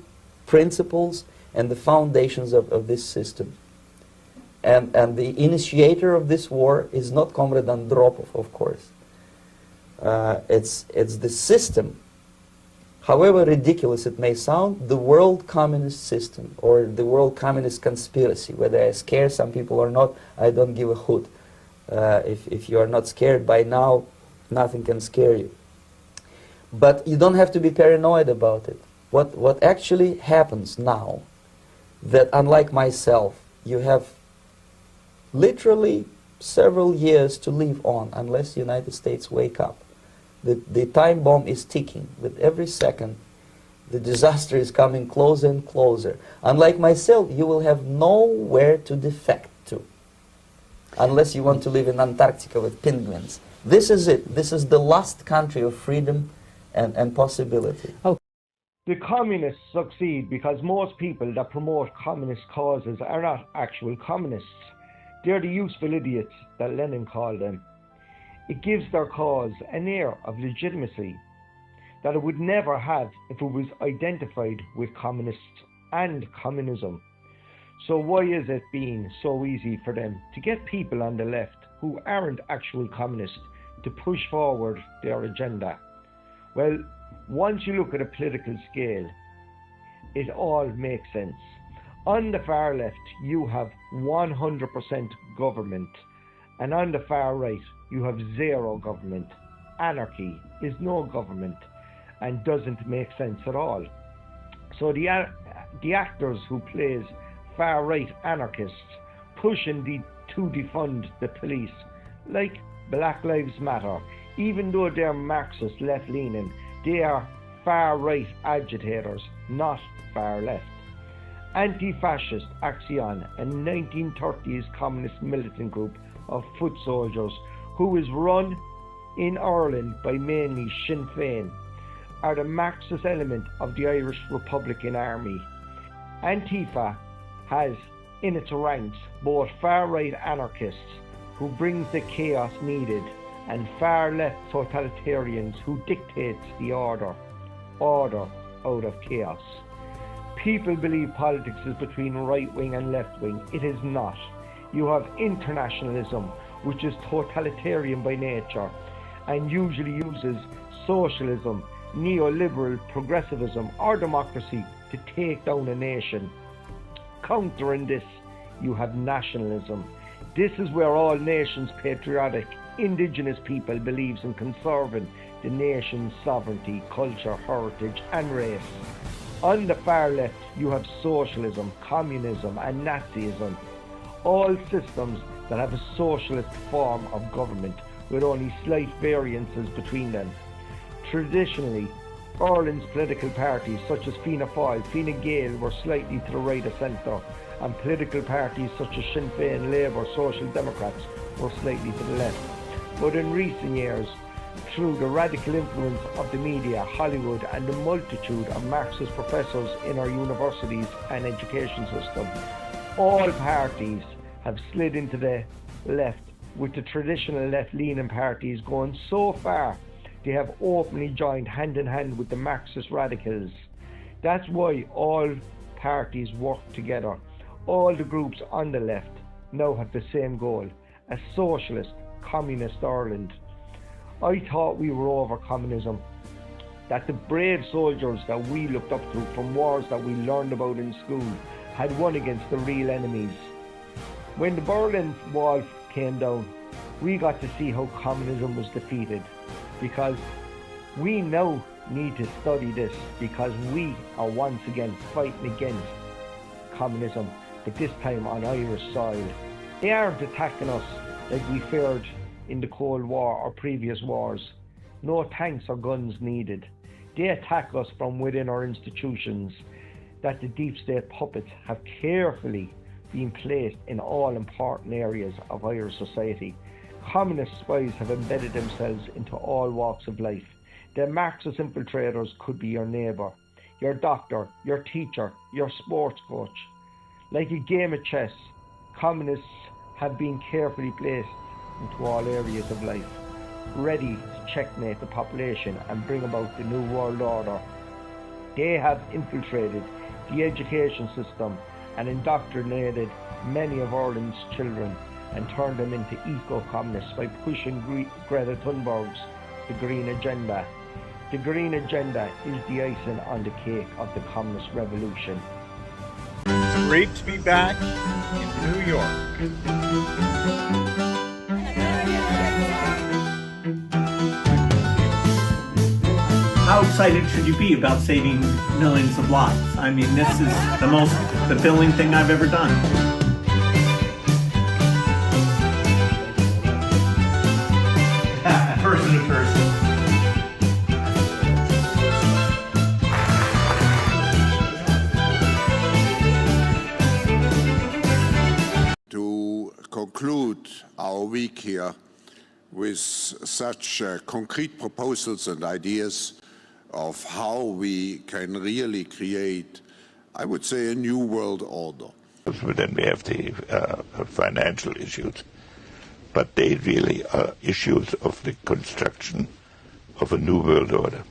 principles and the foundations of this system. And the initiator of this war is not Comrade Andropov, of course. It's the system. However ridiculous it may sound, the world communist system or the world communist conspiracy, whether I scare some people or not, I don't give a hoot. If you are not scared by now, nothing can scare you. But you don't have to be paranoid about it. What actually happens now, that unlike myself, you have literally several years to live on unless the United States wake up. The time bomb is ticking. With every second, the disaster is coming closer and closer. Unlike myself, you will have nowhere to defect to, unless you want to live in Antarctica with penguins. This is it. This is the last country of freedom and possibility. The communists succeed because most people that promote communist causes are not actual communists. They're the useful idiots that Lenin called them. It gives their cause an air of legitimacy that it would never have if it was identified with communists and communism. So why is it being so easy for them to get people on the left who aren't actual communists to push forward their agenda? Well, once you look at a political scale, it all makes sense. On the far left, you have 100% government, and on the far right, you have zero government. Anarchy is no government and doesn't make sense at all. So the actors who plays far-right anarchists pushing to defund the police, like Black Lives Matter, even though they're Marxist left-leaning, they are far-right agitators, not far-left. Anti-fascist Action, a 1930s communist militant group of foot soldiers who is run in Ireland by mainly Sinn Féin, are the Marxist element of the Irish Republican Army. Antifa has in its ranks both far-right anarchists who brings the chaos needed and far-left totalitarians who dictates the order out of chaos. People believe politics is between right-wing and left-wing. It is not. You have internationalism, which is totalitarian by nature and usually uses socialism, neoliberal progressivism or democracy to take down a nation. Countering this, you have nationalism. This is where all nations patriotic indigenous people believes in conserving the nation's sovereignty, culture, heritage and race. On the far left, you have socialism, communism and Nazism, all systems that have a socialist form of government with only slight variances between them. Traditionally, Ireland's political parties such as Fianna Fáil, Fine Gael were slightly to the right of centre, and political parties such as Sinn Féin, Labour, Social Democrats were slightly to the left. But in recent years, through the radical influence of the media, Hollywood and the multitude of Marxist professors in our universities and education system, all parties have slid into the left, with the traditional left-leaning parties going so far they have openly joined hand in hand with the Marxist radicals. That's why all parties work together. All the groups on the left now have the same goal, a socialist, communist Ireland. I thought we were over communism, that the brave soldiers that we looked up to from wars that we learned about in school had won against the real enemies. When the Berlin Wall came down, we got to see how communism was defeated, because we now need to study this, because we are once again fighting against communism, but this time on Irish soil. They aren't attacking us like we feared in the Cold War or previous wars. No tanks or guns needed. They attack us from within our institutions that the deep state puppets have carefully been placed in all important areas of Irish society. Communist spies have embedded themselves into all walks of life. The Marxist infiltrators could be your neighbour, your doctor, your teacher, your sports coach. Like a game of chess, communists have been carefully placed into all areas of life, ready to checkmate the population and bring about the New World Order. They have infiltrated the education system and indoctrinated many of Ireland's children and turned them into eco-communists by pushing Greta Thunberg's the Green Agenda. The Green Agenda is the icing on the cake of the communist revolution. It's great to be back in New York. excited should you be about saving millions of lives? I mean, this is the most fulfilling thing I've ever done. Person to person. To conclude our week here with such concrete proposals and ideas of how we can really create, I would say, a new world order. Then we have the financial issues, but they really are issues of the construction of a new world order.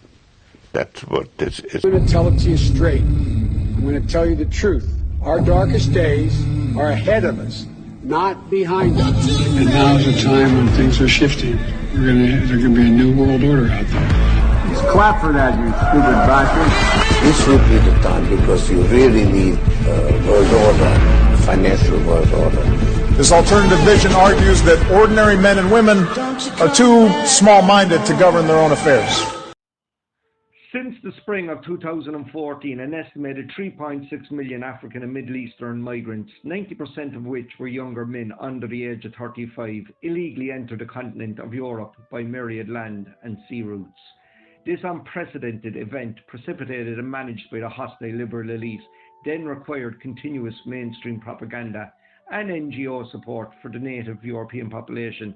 That's what this is. I'm going to tell it to you straight. I'm going to tell you the truth. Our darkest days are ahead of us, not behind us. And now's a time when things are shifting. There's going to be a new world order out there. Just clap for that, you stupid bastard. This would be the time because you really need world order, financial world order. This alternative vision argues that ordinary men and women are too small-minded to govern their own affairs. Since the spring of 2014, an estimated 3.6 million African and Middle Eastern migrants, 90% of which were younger men under the age of 35, illegally entered the continent of Europe by myriad land and sea routes. This unprecedented event, precipitated and managed by the hostile liberal elite, then required continuous mainstream propaganda and NGO support for the native European population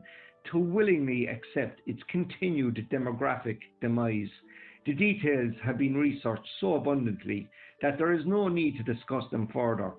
to willingly accept its continued demographic demise. The details have been researched so abundantly that there is no need to discuss them further.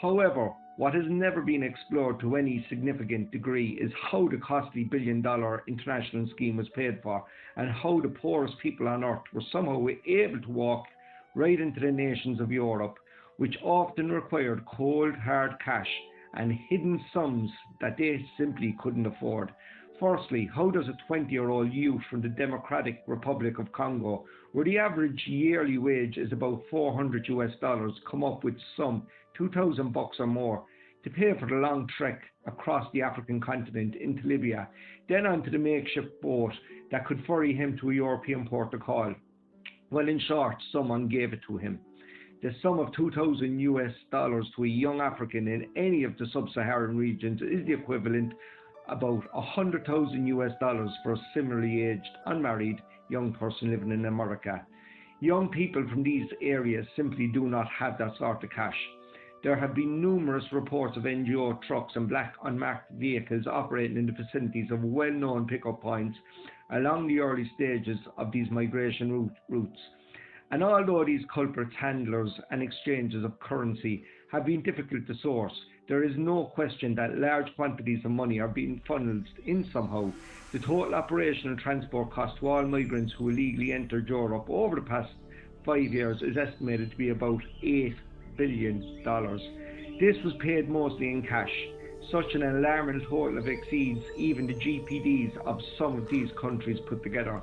However, what has never been explored to any significant degree is how the costly billion-dollar international scheme was paid for and how the poorest people on earth were somehow able to walk right into the nations of Europe, which often required cold, hard cash and hidden sums that they simply couldn't afford. Firstly, how does a 20-year-old youth from the Democratic Republic of Congo, where the average yearly wage is about $400 come up with some $2,000 or more to pay for the long trek across the African continent into Libya, then onto the makeshift boat that could ferry him to a European port of call? Well, in short, someone gave it to him. The sum of $2,000 to a young African in any of the sub-Saharan regions is the equivalent about $100,000 for a similarly aged, unmarried young person living in America. Young people from these areas simply do not have that sort of cash. There have been numerous reports of NGO trucks and black unmarked vehicles operating in the vicinities of well-known pickup points along the early stages of these migration routes. And although these culprits, handlers and exchanges of currency have been difficult to source, there is no question that large quantities of money are being funneled in somehow. The total operational transport cost to all migrants who illegally entered Europe over the past 5 years is estimated to be about $8 billion. This was paid mostly in cash. Such an alarming total exceeds even the GPDs of some of these countries put together.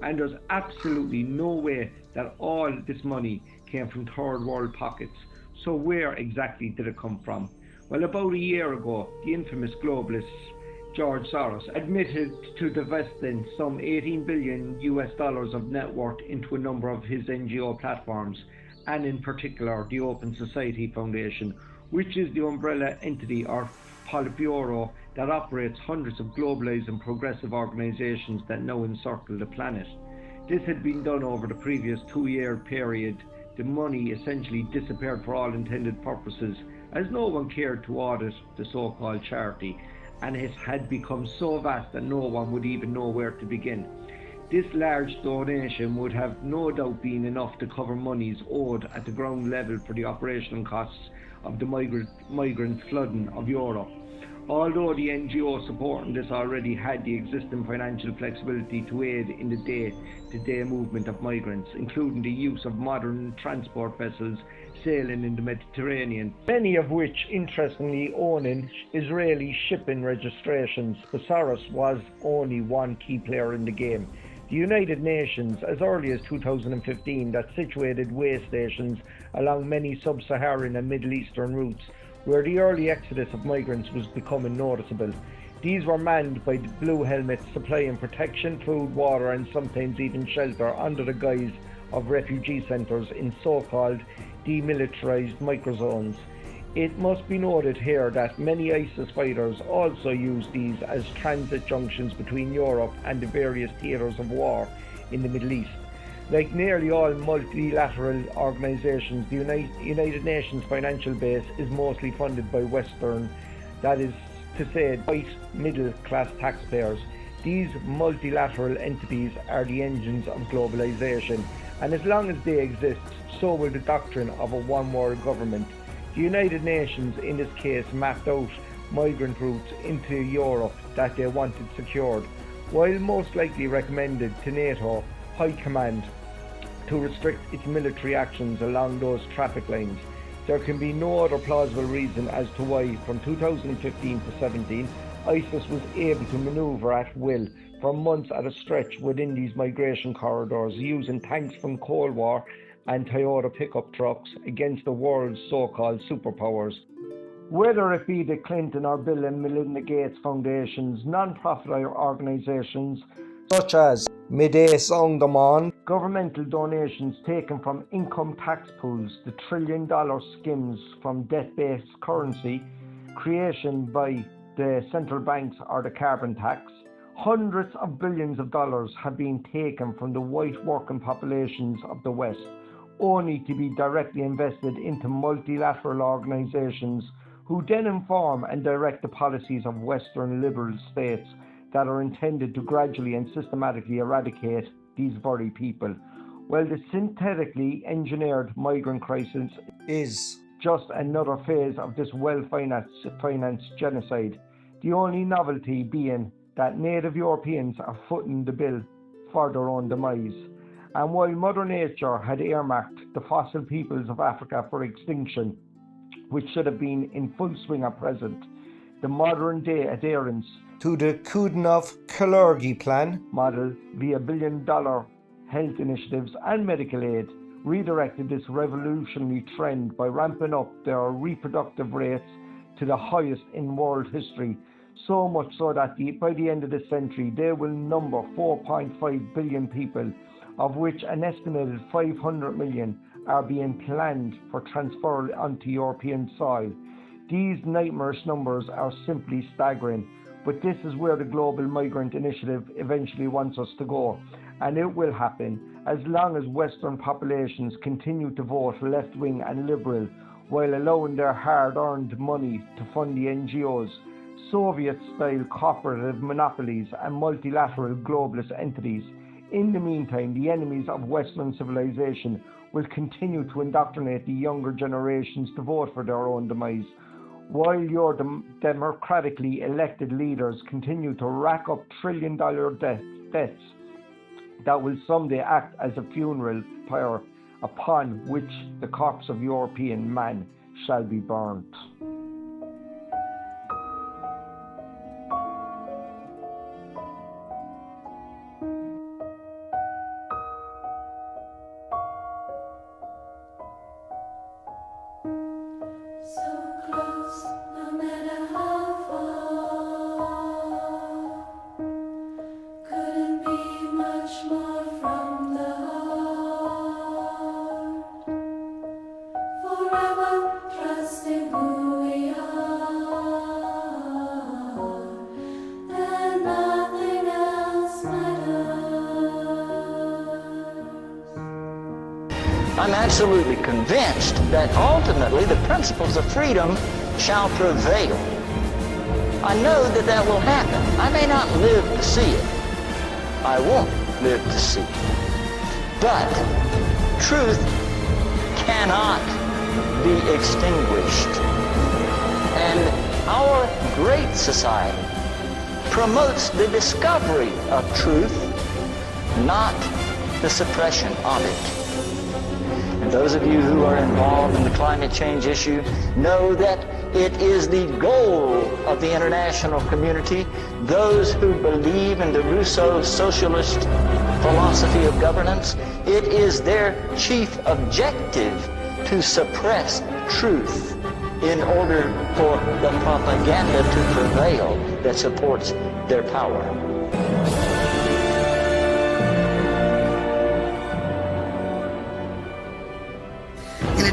And there's absolutely no way that all this money came from third world pockets. So where exactly did it come from? Well, about a year ago, the infamous globalist George Soros admitted to divesting some $18 billion of net worth into a number of his NGO platforms, and in particular the Open Society Foundation, which is the umbrella entity or Politburo that operates hundreds of globalized and progressive organizations that now encircle the planet. This had been done over the previous 2-year period. The money essentially disappeared for all intended purposes, as no one cared to audit the so-called charity, and it had become so vast that no one would even know where to begin. This large donation would have no doubt been enough to cover monies owed at the ground level for the operational costs of the migrant flooding of Europe. Although the NGO supporting this already had the existing financial flexibility to aid in the day-to-day movement of migrants, including the use of modern transport vessels sailing in the Mediterranean, many of which interestingly owning Israeli shipping registrations, but Soros was only one key player in the game. The United Nations, as early as 2015, that situated way stations along many sub-Saharan and Middle Eastern routes where the early exodus of migrants was becoming noticeable. These were manned by the blue helmets supplying protection, food, water and sometimes even shelter under the guise of refugee centres in so-called demilitarised microzones. It must be noted here that many ISIS fighters also use these as transit junctions between Europe and the various theatres of war in the Middle East. Like nearly all multilateral organisations, the United Nations financial base is mostly funded by Western, that is to say, white middle-class taxpayers. These multilateral entities are the engines of globalisation, and as long as they exist, so will the doctrine of a one-world government. The United Nations, in this case, mapped out migrant routes into Europe that they wanted secured, while most likely recommended to NATO High Command to restrict its military actions along those traffic lines. There can be no other plausible reason as to why, from 2015 to 17, ISIS was able to manoeuvre at will for months at a stretch within these migration corridors, using tanks from Cold War and Toyota pickup trucks against the world's so-called superpowers. Whether it be the Clinton or Bill and Melinda Gates Foundations, non-profit organisations such as Midday Songaman, governmental donations taken from income tax pools, the trillion-dollar skims from debt-based currency, creation by the central banks or the carbon tax, hundreds of billions of dollars have been taken from the white working populations of the West, only to be directly invested into multilateral organisations who then inform and direct the policies of Western liberal states that are intended to gradually and systematically eradicate these very people. Well, the synthetically engineered migrant crisis is just another phase of this well-financed genocide, the only novelty being that native Europeans are footing the bill for their own demise. And while Mother Nature had earmarked the fossil peoples of Africa for extinction, which should have been in full swing at present, the modern-day adherence to the Kudinov-Kalergi plan model via billion-dollar health initiatives and medical aid redirected this revolutionary trend by ramping up their reproductive rates to the highest in world history, so much so that by the end of the century they will number 4.5 billion people, of which an estimated 500 million are being planned for transfer onto European soil. These nightmarish numbers are simply staggering, but this is where the Global Migrant Initiative eventually wants us to go, and it will happen as long as Western populations continue to vote left-wing and liberal while allowing their hard-earned money to fund the NGOs, Soviet-style cooperative monopolies and multilateral globalist entities. In the meantime, the enemies of Western civilization will continue to indoctrinate the younger generations to vote for their own demise, while your democratically elected leaders continue to rack up trillion-dollar debts that will someday act as a funeral pyre upon which the corpse of European man shall be burnt. I'm absolutely convinced that ultimately the principles of freedom shall prevail. I know that that will happen. I may not live to see it. I won't live to see it. But truth cannot be extinguished. And our great society promotes the discovery of truth, not the suppression of it. And those of you who are involved in the climate change issue know that it is the goal of the international community, those who believe in the Rousseau socialist philosophy of governance. It is their chief objective to suppress truth in order for the propaganda to prevail that supports their power.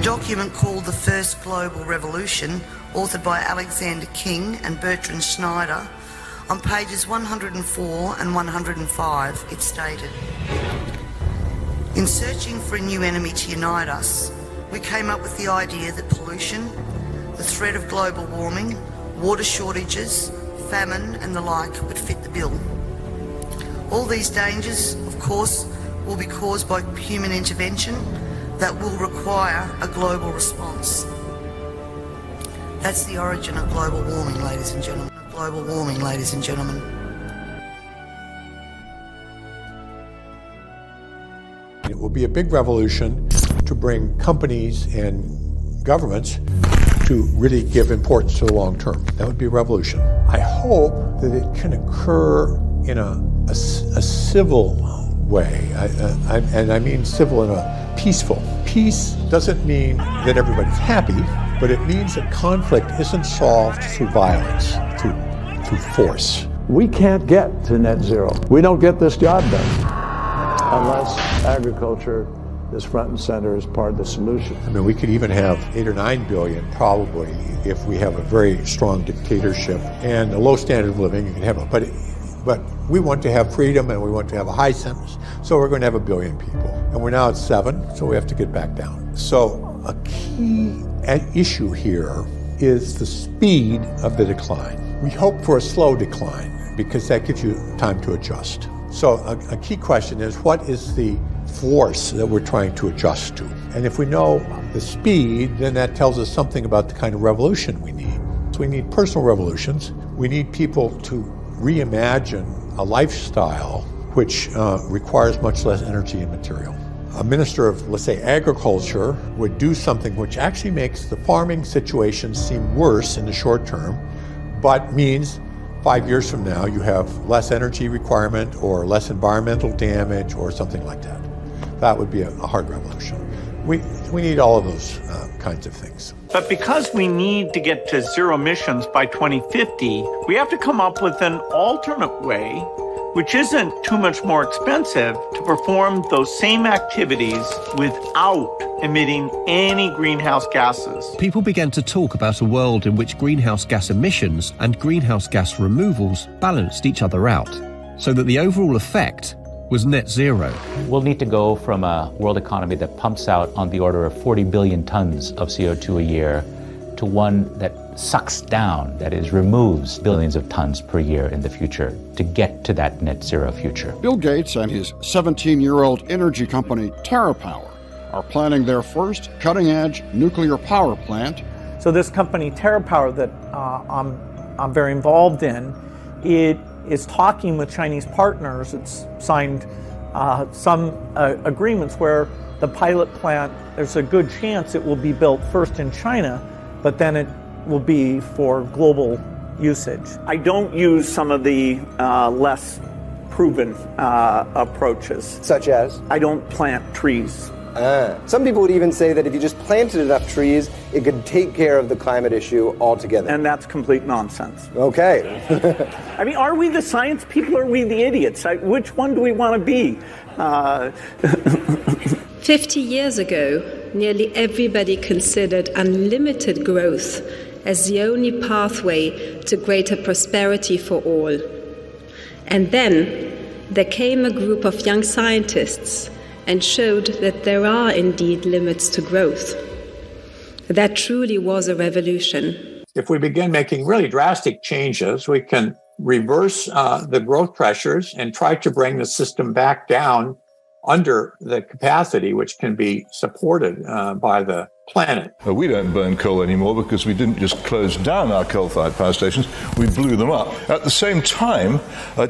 document called The First Global Revolution, authored by Alexander King and Bertrand Schneider, on pages 104 and 105, it stated, "In searching for a new enemy to unite us, we came up with the idea that pollution, the threat of global warming, water shortages, famine and the like would fit the bill. All these dangers, of course, will be caused by human intervention that will require a global response." That's the origin of global warming, ladies and gentlemen. Global warming, ladies and gentlemen. It will be a big revolution to bring companies and governments to really give importance to the long term. That would be a revolution. I hope that it can occur in a civil way, and I mean civil in a peaceful. Peace doesn't mean that everybody's happy, but it means that conflict isn't solved through violence, through force. We can't get to net zero. We don't get this job done unless agriculture is front and center as part of the solution. I mean, we could even have 8 or 9 billion probably if we have a very strong dictatorship and a low standard of living. You can have it, but we want to have freedom and we want to have a high sentence, so we're going to have 1 billion people. And we're now at 7, so we have to get back down. So a key issue here is the speed of the decline. We hope for a slow decline because that gives you time to adjust. So a key question is, what is the force that we're trying to adjust to? And if we know the speed, then that tells us something about the kind of revolution we need. So we need personal revolutions. We need people to reimagine a lifestyle which requires much less energy and material. A minister of, let's say, agriculture would do something which actually makes the farming situation seem worse in the short term, but means 5 years from now you have less energy requirement or less environmental damage or something like that. That would be a hard revolution. We need all of those kinds of things. But because we need to get to zero emissions by 2050, we have to come up with an alternate way, which isn't too much more expensive, to perform those same activities without emitting any greenhouse gases. People began to talk about a world in which greenhouse gas emissions and greenhouse gas removals balanced each other out, so that the overall effect was net zero. We'll need to go from a world economy that pumps out on the order of 40 billion tons of CO2 a year to one that sucks down, that is, removes billions of tons per year in the future to get to that net zero future. Bill Gates and his 17-year-old energy company TerraPower are planning their first cutting-edge nuclear power plant. So this company TerraPower that I'm very involved in, it is talking with Chinese partners. It's signed some agreements where the pilot plant, there's a good chance it will be built first in China, but then it will be for global usage. I don't use some of the less proven approaches. Such as? I don't plant trees. Some people would even say that if you just planted enough trees, it could take care of the climate issue altogether. And that's complete nonsense. Okay. I mean, are we the science people or are we the idiots? Which one do we want to be? 50 years ago, nearly everybody considered unlimited growth as the only pathway to greater prosperity for all. And then there came a group of young scientists and showed that there are indeed limits to growth. That truly was a revolution. If we begin making really drastic changes, we can reverse the growth pressures and try to bring the system back down under the capacity which can be supported by the planet. We don't burn coal anymore because we didn't just close down our coal-fired power stations, we blew them up. At the same time,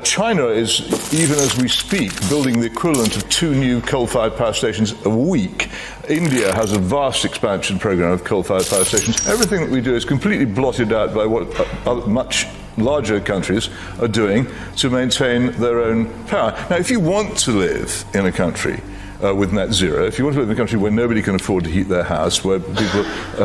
China is, even as we speak, building the equivalent of 2 new coal-fired power stations a week. India has a vast expansion program of coal-fired power stations. Everything that we do is completely blotted out by what much larger countries are doing to maintain their own power. Now, if you want to live in a country with net zero, if you want to live in a country where nobody can afford to heat their house, where people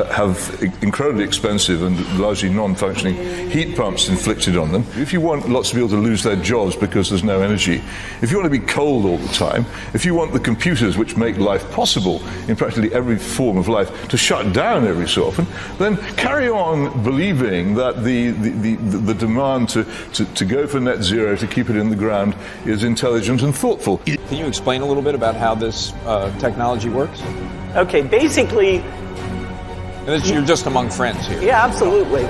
have incredibly expensive and largely non-functioning heat pumps inflicted on them, if you want lots of people to lose their jobs because there's no energy, if you want to be cold all the time, if you want the computers which make life possible in practically every form of life to shut down every so often, then carry on believing that the demand to go for net zero, to keep it in the ground, is intelligent and thoughtful. Can you explain a little bit about how this technology works? Okay, basically... You're just among friends here. Yeah, absolutely.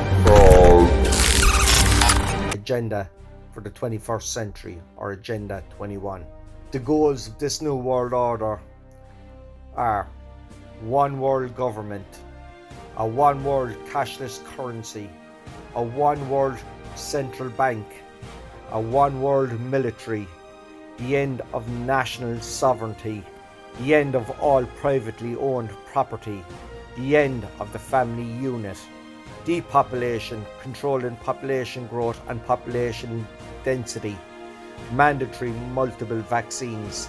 Agenda for the 21st century, or Agenda 21. The goals of this new world order are one world government, a one world cashless currency, a one world central bank, a one world military, the end of national sovereignty, the end of all privately owned property, the end of the family unit, depopulation, controlling population growth and population density, mandatory multiple vaccines,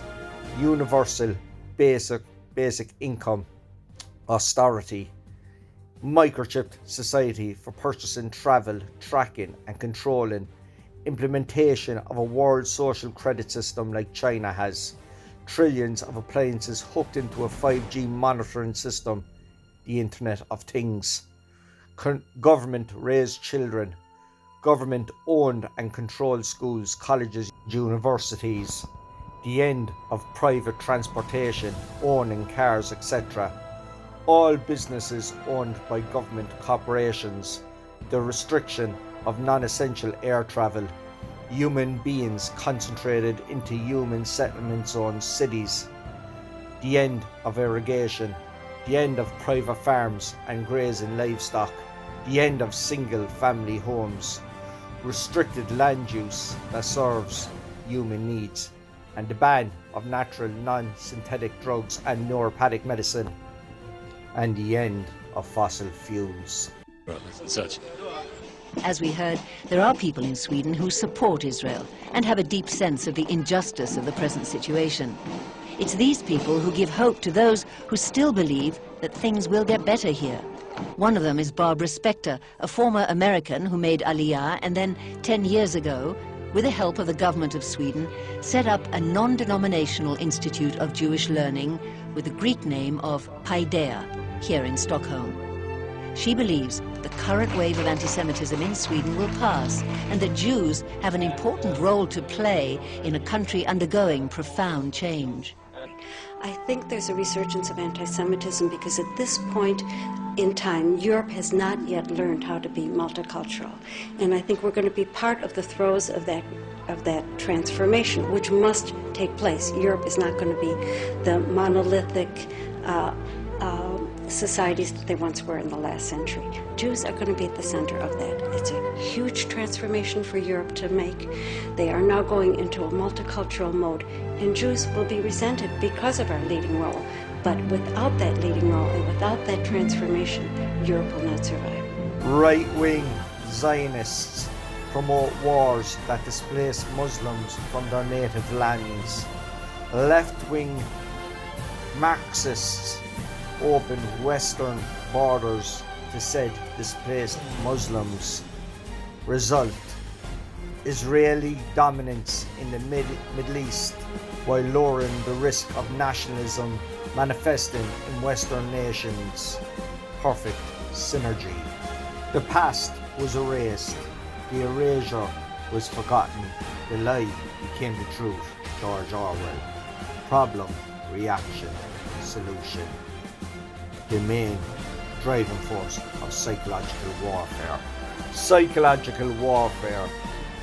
universal basic income, austerity, microchipped society for purchasing, travel, tracking and controlling, implementation of a world social credit system like China has, trillions of appliances hooked into a 5G monitoring system, the Internet of Things, government-raised children, government-owned and controlled schools, colleges, universities, the end of private transportation, owning cars, etc., all businesses owned by government corporations, the restriction of non-essential air travel, human beings concentrated into human settlement zones, cities, the end of irrigation, the end of private farms and grazing livestock, the end of single family homes, restricted land use that serves human needs, and the ban of natural non-synthetic drugs and neuropathic medicine, and the end of fossil fuels. Such. As we heard, there are people in Sweden who support Israel and have a deep sense of the injustice of the present situation. It's these people who give hope to those who still believe that things will get better here. One of them is Barbara Spector, a former American who made Aliyah and then 10 years ago, with the help of the government of Sweden, set up a non-denominational institute of Jewish learning with the Greek name of Paideia, here in Stockholm. She believes the current wave of anti-Semitism in Sweden will pass and that Jews have an important role to play in a country undergoing profound change. I think there's a resurgence of anti-Semitism because at this point in time, Europe has not yet learned how to be multicultural. And I think we're going to be part of the throes of that transformation, which must take place. Europe is not going to be the monolithic societies that they once were in the last century. Jews are going to be at the center of that. It's a huge transformation for Europe to make. They are now going into a multicultural mode, and Jews will be resented because of our leading role. But without that leading role and without that transformation, Europe will not survive. Right-wing Zionists promote wars that displace Muslims from their native lands. Left-wing Marxists open western borders to said displaced Muslims. Result: Israeli dominance in the Middle East while lowering the risk of nationalism manifesting in Western nations. Perfect synergy. The past was erased. The erasure was forgotten. The lie became the truth. George Orwell. Problem, reaction, solution. The main driving force of psychological warfare. Psychological warfare.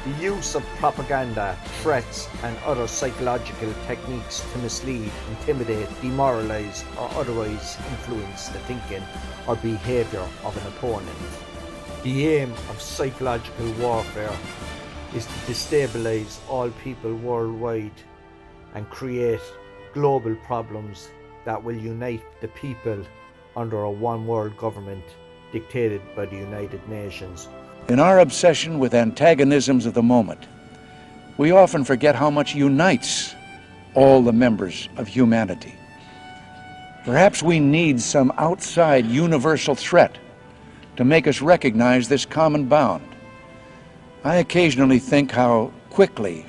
The use of propaganda, threats, and other psychological techniques to mislead, intimidate, demoralize, or otherwise influence the thinking or behavior of an opponent. The aim of psychological warfare is to destabilize all people worldwide and create global problems that will unite the people under a one-world government dictated by the United Nations. In our obsession with antagonisms of the moment, we often forget how much unites all the members of humanity. Perhaps we need some outside universal threat to make us recognize this common bound. I occasionally think how quickly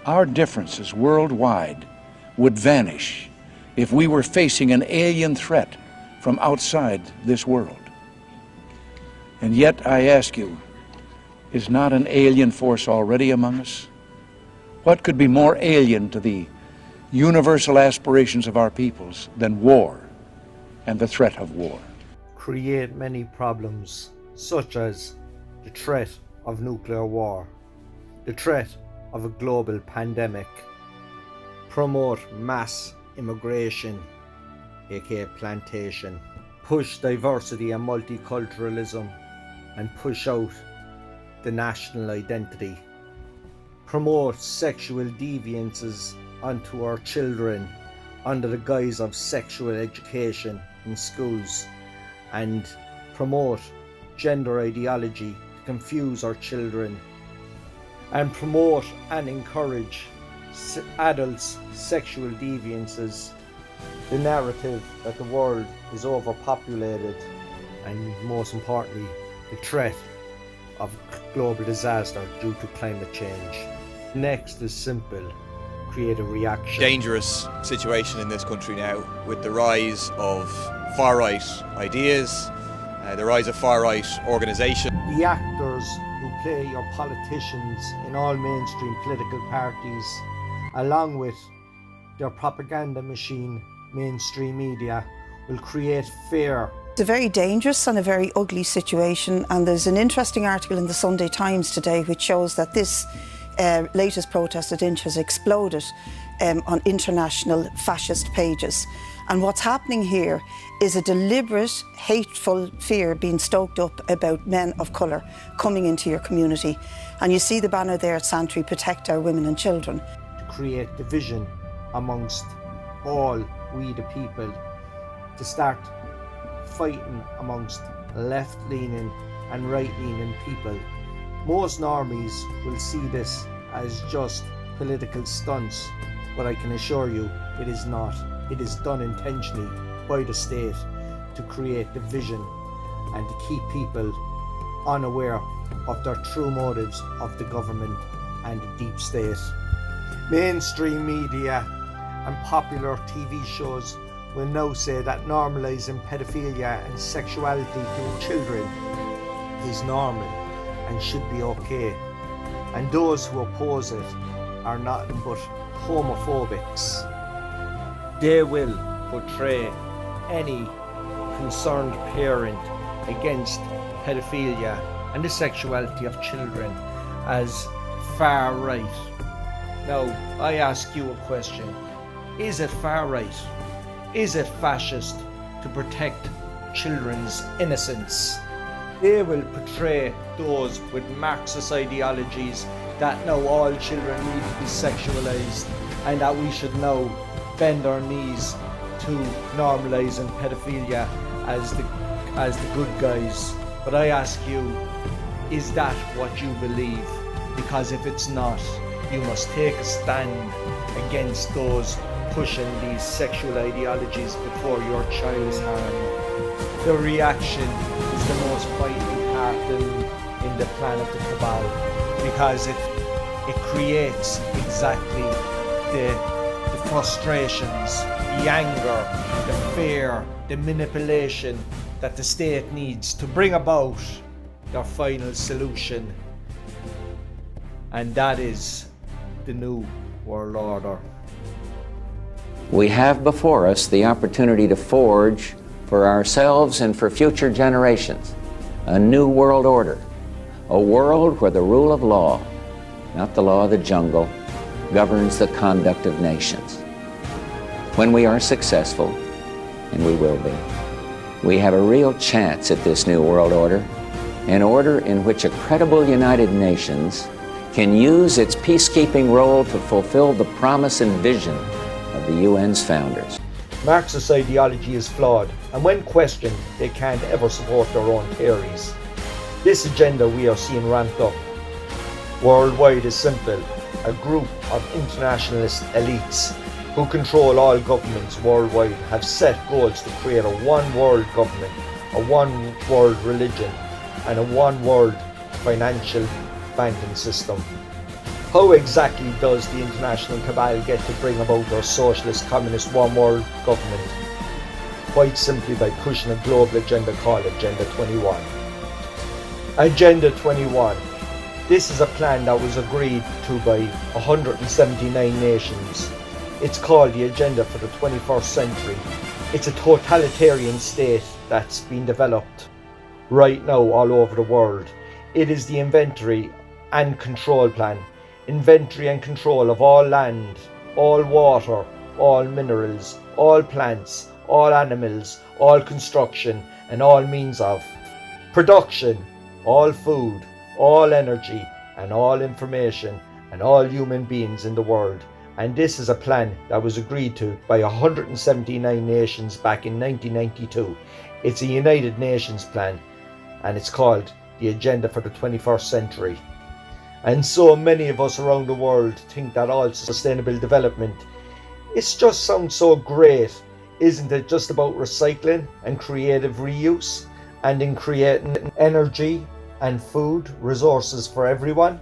our differences worldwide would vanish if we were facing an alien threat from outside this world. And yet, I ask you, is not an alien force already among us? What could be more alien to the universal aspirations of our peoples than war and the threat of war? Create many problems, such as the threat of nuclear war, the threat of a global pandemic, promote mass immigration, aka plantation, push diversity and multiculturalism, and push out the national identity, promote sexual deviances onto our children under the guise of sexual education in schools, and promote gender ideology to confuse our children, and promote and encourage adults' sexual deviances, the narrative that the world is overpopulated, and most importantly, the threat of global disaster due to climate change. Next is simple: create a reaction. Dangerous situation in this country now with the rise of far-right ideas, the rise of far-right organisation. The actors who play your politicians in all mainstream political parties, along with their propaganda machine, mainstream media, will create fear. It's a very dangerous and a very ugly situation, and there's an interesting article in the Sunday Times today which shows that this latest protest at Inch has exploded on international fascist pages. And what's happening here is a deliberate, hateful fear being stoked up about men of colour coming into your community. And you see the banner there at Santry, protect our women and children. To create division amongst all we the people, to start fighting amongst left-leaning and right-leaning people. Most normies will see this as just political stunts, but I can assure you it is not. It is done intentionally by the state to create division and to keep people unaware of their true motives of the government and the deep state. Mainstream media and popular TV shows will now say that normalising pedophilia and sexuality to children is normal and should be okay, and those who oppose it are nothing but homophobics. They will portray any concerned parent against pedophilia and the sexuality of children as far right. Now, I ask you a question. Is it far right? Is it fascist to protect children's innocence? They will portray those with Marxist ideologies that now all children need to be sexualized and that we should now bend our knees to normalising pedophilia as the good guys. But I ask you, is that what you believe? Because if it's not, you must take a stand against those pushing these sexual ideologies before your child is harmed. The reaction is the most vital part in the plan of the cabal, because it creates exactly the frustrations, the anger, the fear, the manipulation that the state needs to bring about their final solution. And that is the New World Order. We have before us the opportunity to forge for ourselves and for future generations a new world order, a world where the rule of law, not the law of the jungle, governs the conduct of nations. When we are successful, and we will be, we have a real chance at this new world order, an order in which a credible United Nations can use its peacekeeping role to fulfill the promise and vision of the UN's founders. Marxist ideology is flawed, and when questioned, they can't ever support their own theories. This agenda we are seeing ramped up worldwide is simple: a group of internationalist elites who control all governments worldwide, have set goals to create a one world government, a one world religion, and a one world financial banking system. How exactly does the international cabal get to bring about their socialist, communist, one world government? Quite simply by pushing a global agenda called Agenda 21. Agenda 21. This is a plan that was agreed to by 179 nations. It's called the Agenda for the 21st Century. It's a totalitarian state that's been developed right now all over the world. It is the inventory and control plan. Inventory and control of all land, all water, all minerals, all plants, all animals, all construction, and all means of production, all food, all energy, and all information, and all human beings in the world. And this is a plan that was agreed to by 179 nations back in 1992. It's a United Nations plan, and it's called the Agenda for the 21st Century. And so many of us around the world think that all sustainable development, it just sounds so great. Isn't it just about recycling and creative reuse and in creating energy and food resources for everyone?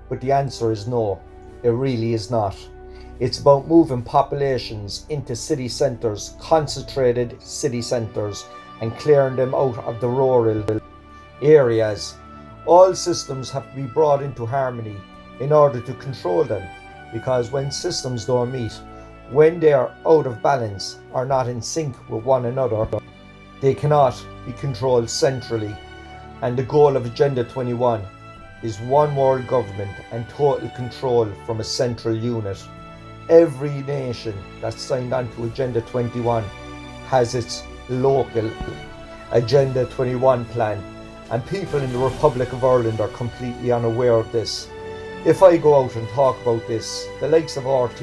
But the answer is no, it really is not. It's about moving populations into city centres, concentrated city centres, and clearing them out of the rural areas. All systems have to be brought into harmony in order to control them, because when systems don't meet, when they are out of balance or not in sync with one another, they cannot be controlled centrally. And the goal of Agenda 21 is one world government and total control from a central unit. Every nation that's signed on to Agenda 21 has its local Agenda 21 plan, and people in the Republic of Ireland are completely unaware of this. If I go out and talk about this, the likes of RT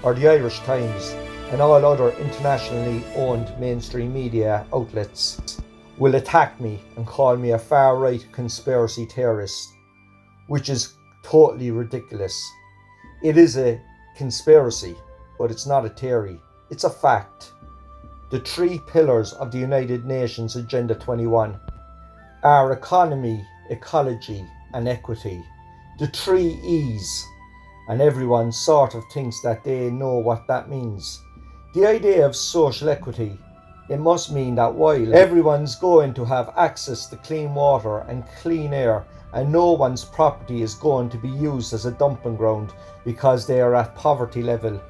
or the Irish Times and all other internationally owned mainstream media outlets will attack me and call me a far-right conspiracy theorist, which is totally ridiculous. It is a conspiracy, but it's not a theory, it's a fact. The three pillars of the United Nations Agenda 21 are economy, ecology, and equity. The three E's, and everyone sort of thinks that they know what that means. The idea of social equity, it must mean that while everyone's going to have access to clean water and clean air, and no one's property is going to be used as a dumping ground because they are at poverty level.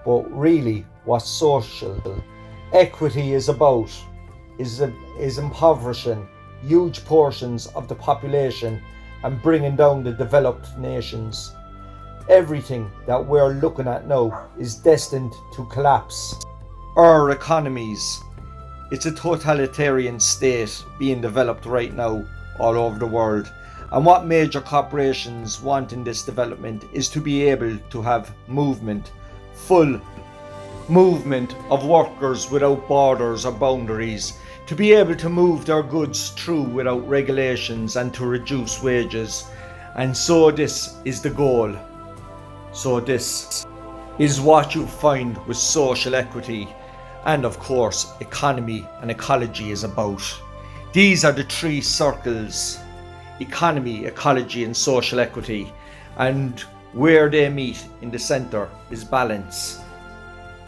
But really, what social equity is about is impoverishing huge portions of the population and bringing down the developed nations. Everything that we're looking at now is destined to collapse. Our economies, it's a totalitarian state being developed right now all over the world. And what major corporations want in this development is to be able to have movement, full movement of workers without borders or boundaries, to be able to move their goods through without regulations and to reduce wages. And so this is the goal. So this is what you find with social equity, and of course economy and ecology is about. These are the three circles: economy, ecology and social equity, and where they meet in the centre is balance.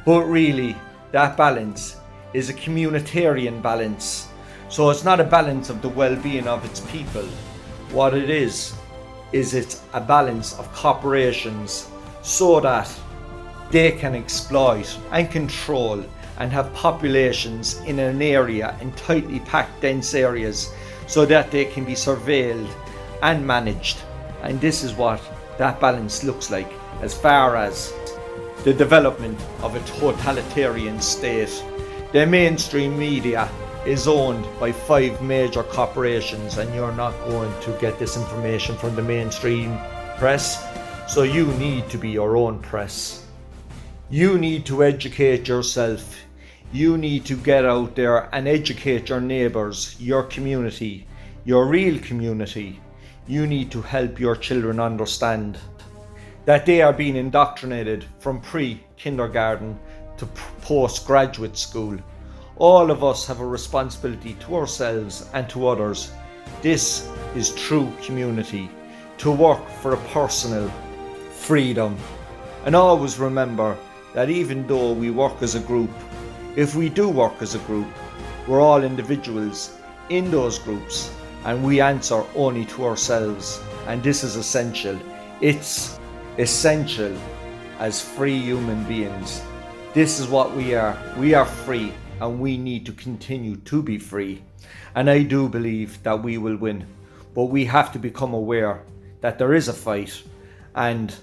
But really, that balance is a communitarian balance. So it's not a balance of the well-being of its people. What it is it's a balance of corporations so that they can exploit and control and have populations in an area, in tightly packed dense areas, so that they can be surveilled and managed. And this is what that balance looks like as far as the development of a totalitarian state. The mainstream media is owned by 5 major corporations, and you're not going to get this information from the mainstream press, so you need to be your own press. You need to educate yourself. You need to get out there and educate your neighbours, your community, your real community. You need to help your children understand that they are being indoctrinated from pre kindergarten to postgraduate school. All of us have a responsibility to ourselves and to others. This is true community, to work for a personal freedom. And always remember that even though we work as a group, if we do work as a group, we're all individuals in those groups, and we answer only to ourselves. And this is essential. It's essential as free human beings. This is what we are. We are free, and we need to continue to be free. And I do believe that we will win. But we have to become aware that there is a fight, and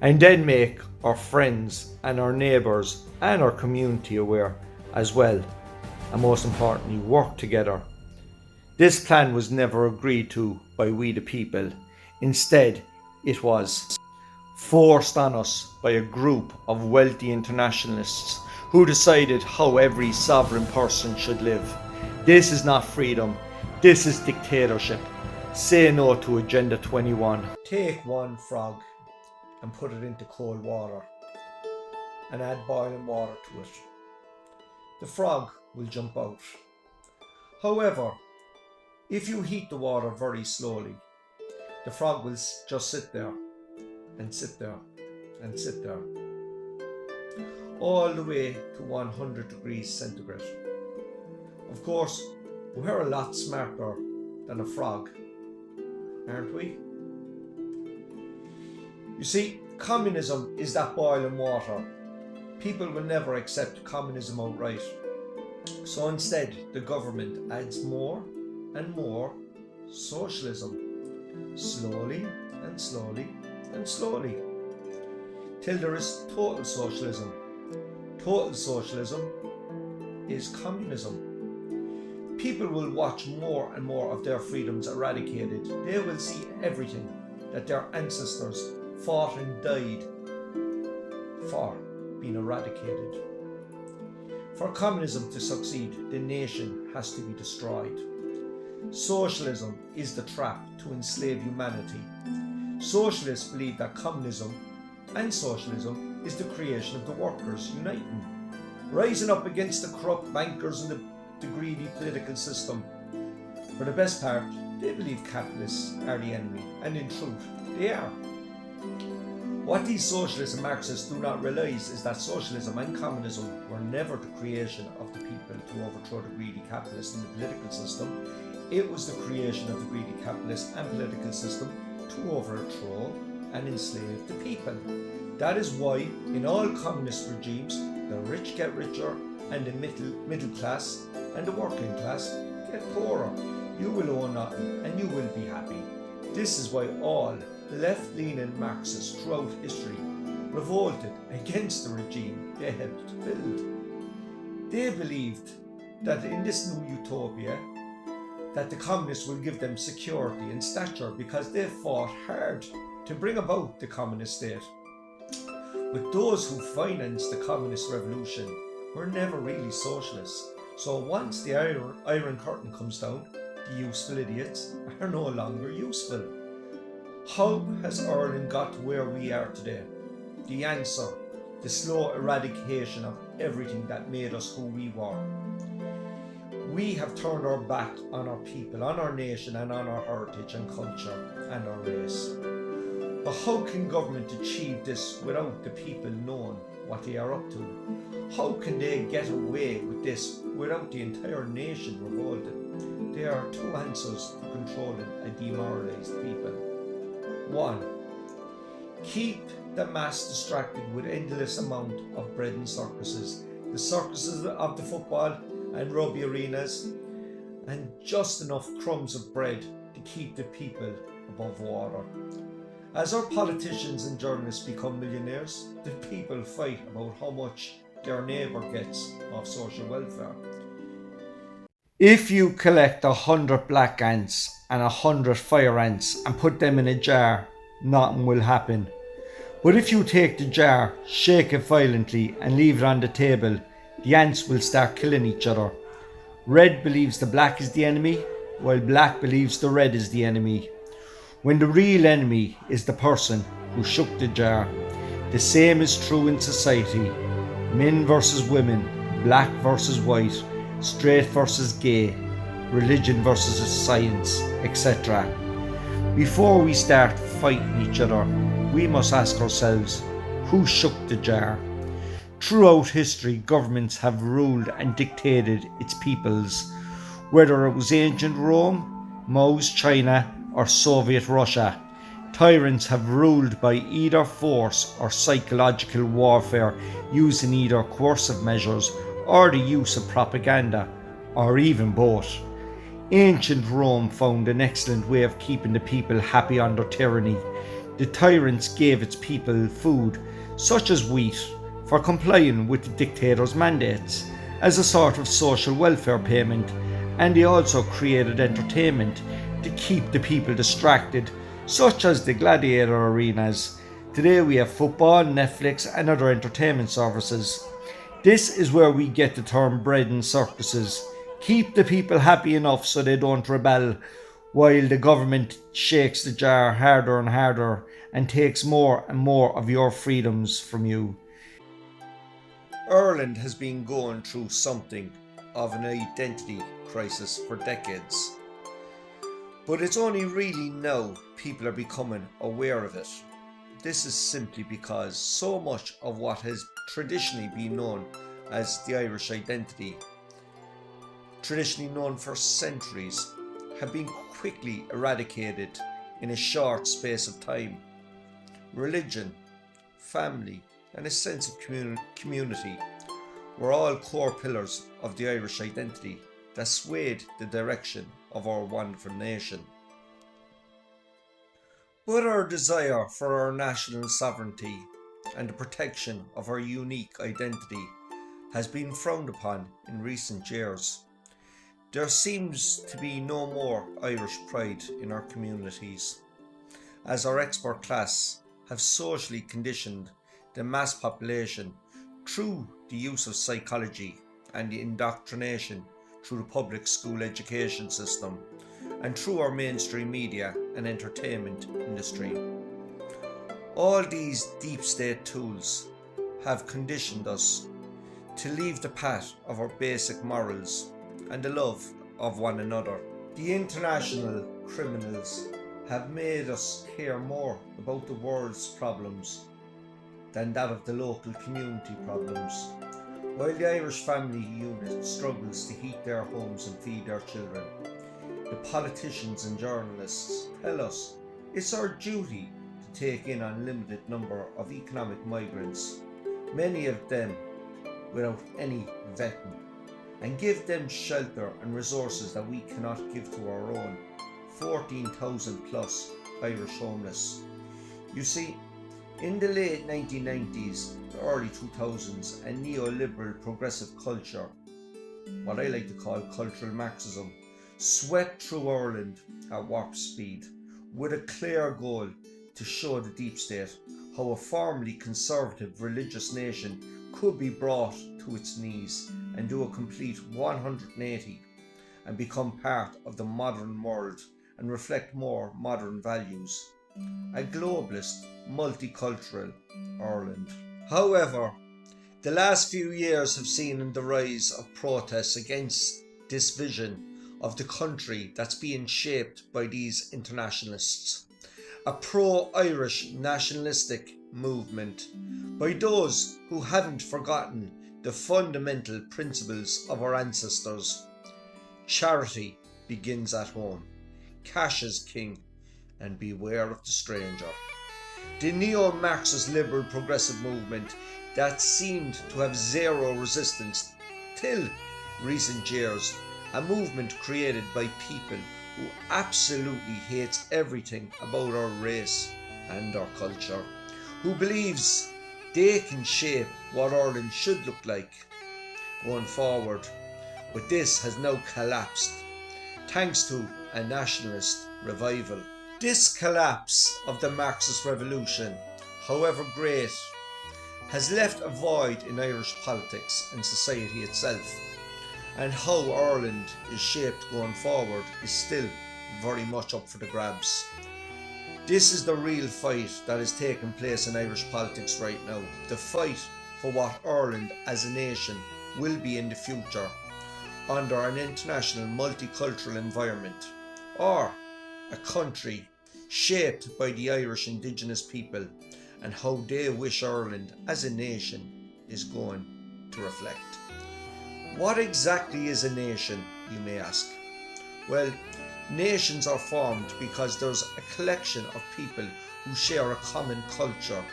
then make our friends and our neighbours and our community aware as well. And most importantly, work together. This plan was never agreed to by we the people. Instead, it was forced on us by a group of wealthy internationalists who decided how every sovereign person should live. This is not freedom. This is dictatorship. Say no to Agenda 21. Take one frog and put it into cold water and add boiling water to it. The frog will jump out. However, if you heat the water very slowly, the frog will just sit there and sit there and sit there all the way to 100 degrees centigrade. Of course, we're a lot smarter than a frog, aren't we? You see, communism is that boiling water. People will never accept communism outright. So instead, the government adds more and more socialism, slowly and slowly and slowly, till there is total socialism. Total socialism is communism. People will watch more and more of their freedoms eradicated. They will see everything that their ancestors fought and died for being eradicated. For communism to succeed, the nation has to be destroyed. Socialism is the trap to enslave humanity. Socialists believe that communism and socialism is the creation of the workers uniting, rising up against the corrupt bankers and the greedy political system. For the best part, they believe capitalists are the enemy, and in truth, they are. What these socialists and Marxists do not realise is that socialism and communism were never the creation of the people to overthrow the greedy capitalists in the political system. It was the creation of the greedy capitalist and political system to overthrow and enslave the people. That is why in all communist regimes, the rich get richer and the middle class and the working class get poorer. You will own nothing and you will be happy. This is why all left-leaning Marxists throughout history revolted against the regime they helped to build. They believed that in this new utopia, that the communists will give them security and stature because they fought hard to bring about the communist state. But those who financed the communist revolution were never really socialists. So once the Iron Curtain comes down, the useful idiots are no longer useful. How has Ireland got to where we are today? The answer, the slow eradication of everything that made us who we were. We have turned our back on our people, on our nation and on our heritage and culture and our race. But how can government achieve this without the people knowing what they are up to? How can they get away with this without the entire nation revolting? There are two answers to controlling a demoralised people. 1. Keep the mass distracted with endless amount of bread and circuses. The circuses of the football and rugby arenas, and just enough crumbs of bread to keep the people above water. As our politicians and journalists become millionaires, the people fight about how much their neighbour gets of social welfare. If you collect 100 black ants and 100 fire ants and put them in a jar, nothing will happen. But if you take the jar, shake it violently and leave it on the table, the ants will start killing each other. Red believes the black is the enemy, while black believes the red is the enemy. When the real enemy is the person who shook the jar, The same is true in society. Men versus women, black versus white, straight versus gay, religion versus science, etc. Before we start fighting each other, we must ask ourselves, who shook the jar? Throughout history, governments have ruled and dictated its peoples, whether it was ancient Rome, Mao's China, or Soviet Russia. Tyrants have ruled by either force or psychological warfare, using either coercive measures or the use of propaganda, or even both. Ancient Rome found an excellent way of keeping the people happy under tyranny. The tyrants gave its people food, such as wheat, for complying with the dictator's mandates, as a sort of social welfare payment, and they also created entertainment to keep the people distracted, such as the gladiator arenas. Today we have football, Netflix, and other entertainment services. This is where we get the term bread and circuses. Keep the people happy enough so they don't rebel, while the government shakes the jar harder and harder and takes more and more of your freedoms from you. Ireland has been going through something of an identity crisis for decades. But it's only really now people are becoming aware of it. This is simply because so much of what has traditionally been known as the Irish identity, traditionally known for centuries, have been quickly eradicated in a short space of time. Religion, family, and a sense of community were all core pillars of the Irish identity that swayed the direction of our wonderful nation. But our desire for our national sovereignty and the protection of our unique identity has been frowned upon in recent years. There seems to be no more Irish pride in our communities, as our expert class have socially conditioned the mass population through the use of psychology and the indoctrination through the public school education system and through our mainstream media and entertainment industry. All these deep state tools have conditioned us to leave the path of our basic morals and the love of one another. The international criminals have made us care more about the world's problems than that of the local community problems, while the Irish family unit struggles to heat their homes and feed their children. The politicians and journalists tell us it's our duty to take in an unlimited number of economic migrants, many of them without any vetting, and give them shelter and resources that we cannot give to our own 14,000 plus Irish homeless. You see, in the late 1990s, early 2000s, a neoliberal progressive culture, what I like to call cultural Marxism, swept through Ireland at warp speed with a clear goal to show the deep state how a formerly conservative religious nation could be brought to its knees and do a complete 180 and become part of the modern world and reflect more modern values. A globalist, multicultural Ireland. However, the last few years have seen the rise of protests against this vision of the country that's being shaped by these internationalists. A pro-Irish nationalistic movement by those who haven't forgotten the fundamental principles of our ancestors. Charity begins at home. Cash is king, and beware of the stranger. The neo-Marxist liberal progressive movement that seemed to have zero resistance till recent years, a movement created by people who absolutely hates everything about our race and our culture, who believes they can shape what Ireland should look like going forward. But this has now collapsed thanks to a nationalist revival. This collapse of the Marxist revolution, however great, has left a void in Irish politics and society itself, and how Ireland is shaped going forward is still very much up for the grabs. This is the real fight that is taking place in Irish politics right now. The fight for what Ireland as a nation will be in the future under an international multicultural environment, or a country shaped by the Irish Indigenous people and how they wish Ireland as a nation is going to reflect. What exactly is a nation, you may ask? Well, nations are formed because there's a collection of people who share a common culture,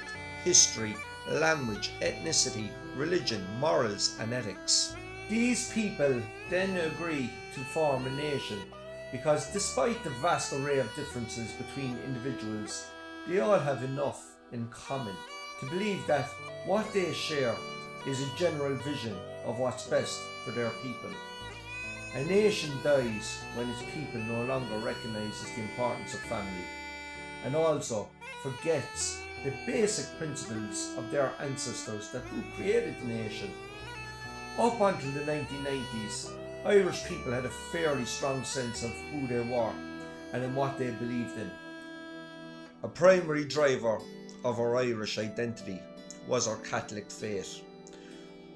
history, language, ethnicity, religion, morals and ethics. These people then agree to form a nation because despite the vast array of differences between individuals, they all have enough in common to believe that what they share is a general vision of what's best for their people. A nation dies when its people no longer recognises the importance of family and also forgets the basic principles of their ancestors that who created the nation. Up until the 1990s, Irish people had a fairly strong sense of who they were and in what they believed in. A primary driver of our Irish identity was our Catholic faith.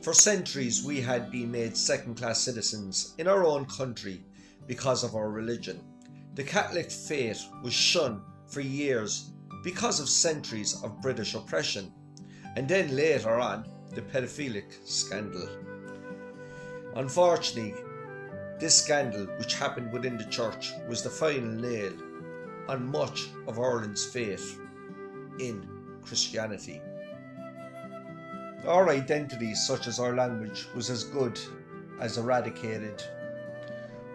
For centuries we had been made second-class citizens in our own country because of our religion. The Catholic faith was shunned for years because of centuries of British oppression, and then later on the paedophilic scandal. Unfortunately, this scandal, which happened within the church, was the final nail on much of Ireland's faith in Christianity. Our identity, such as our language, was as good as eradicated.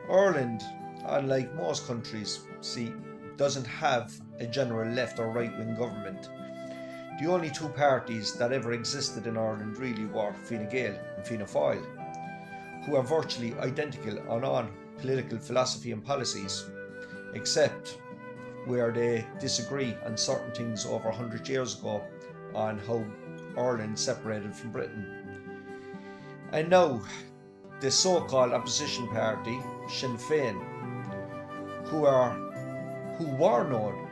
Ireland, unlike most countries, doesn't have a general left or right-wing government. The only two parties that ever existed in Ireland really were Fine Gael and Fianna Fáil, who are virtually identical on political philosophy and policies, except where they disagree on certain things over 100 years ago on how Ireland separated from Britain. And now the so-called opposition party, Sinn Féin, who were known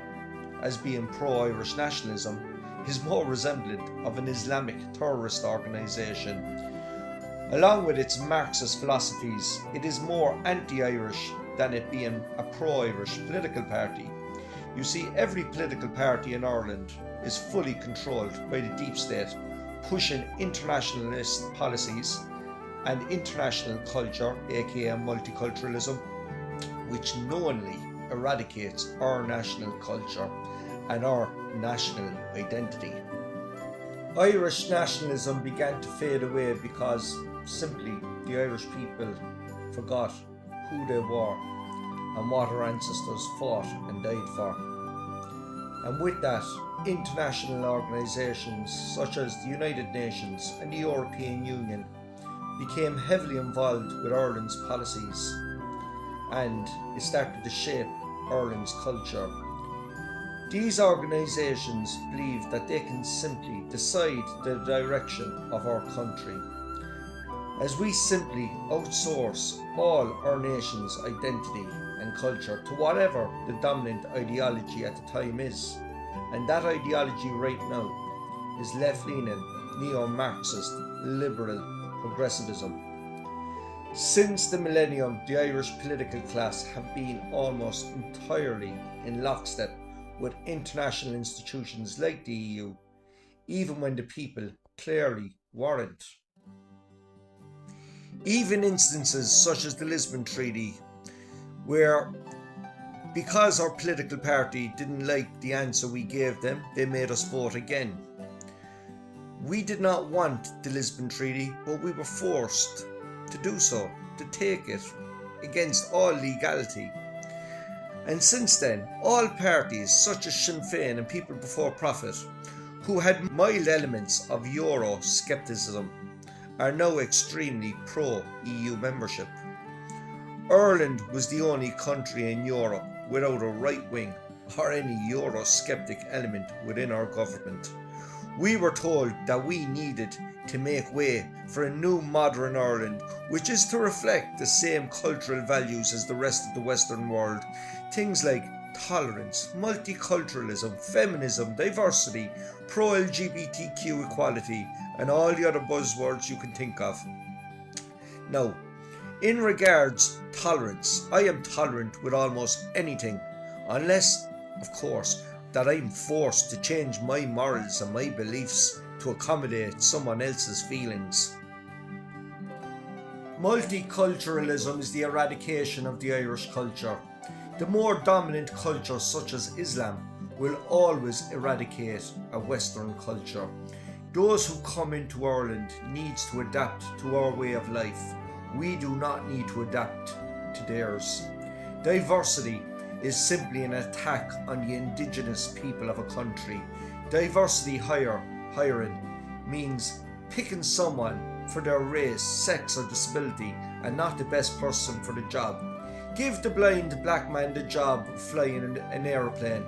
as being pro-Irish nationalism, is more resemblant of an Islamic terrorist organisation. Along with its Marxist philosophies, it is more anti-Irish than it being a pro-Irish political party. You see, every political party in Ireland is fully controlled by the deep state, pushing internationalist policies and international culture, aka multiculturalism, which knowingly eradicates our national culture and our national identity. Irish nationalism began to fade away because simply the Irish people forgot who they were and what our ancestors fought and died for. And with that, international organisations such as the United Nations and the European Union became heavily involved with Ireland's policies, and it started to shape Ireland's culture. These organisations believe that they can simply decide the direction of our country, as we simply outsource all our nation's identity and culture to whatever the dominant ideology at the time is. And that ideology right now is left-leaning, neo-Marxist, liberal progressivism. Since the millennium, the Irish political class have been almost entirely in lockstep with international institutions like the EU, even when the people clearly weren't. Even instances such as the Lisbon Treaty, where because our political party didn't like the answer we gave them, they made us vote again. We did not want the Lisbon Treaty, but we were forced to do so, to take it against all legality. And since then, all parties such as Sinn Féin and People Before Profit, who had mild elements of Euro-scepticism, are now extremely pro-EU membership. Ireland was the only country in Europe without a right-wing or any Eurosceptic element within our government. We were told that we needed to make way for a new modern Ireland, which is to reflect the same cultural values as the rest of the Western world. Things like tolerance, multiculturalism, feminism, diversity, pro-LGBTQ equality, and all the other buzzwords you can think of. Now, in regards tolerance, I am tolerant with almost anything, unless, of course, that I'm forced to change my morals and my beliefs to accommodate someone else's feelings. Multiculturalism is the eradication of the Irish culture. The more dominant cultures such as Islam will always eradicate a Western culture. Those who come into Ireland needs to adapt to our way of life. We do not need to adapt to theirs. Diversity is simply an attack on the indigenous people of a country. Diversity hiring means picking someone for their race, sex or disability and not the best person for the job. Give the blind black man the job of flying an aeroplane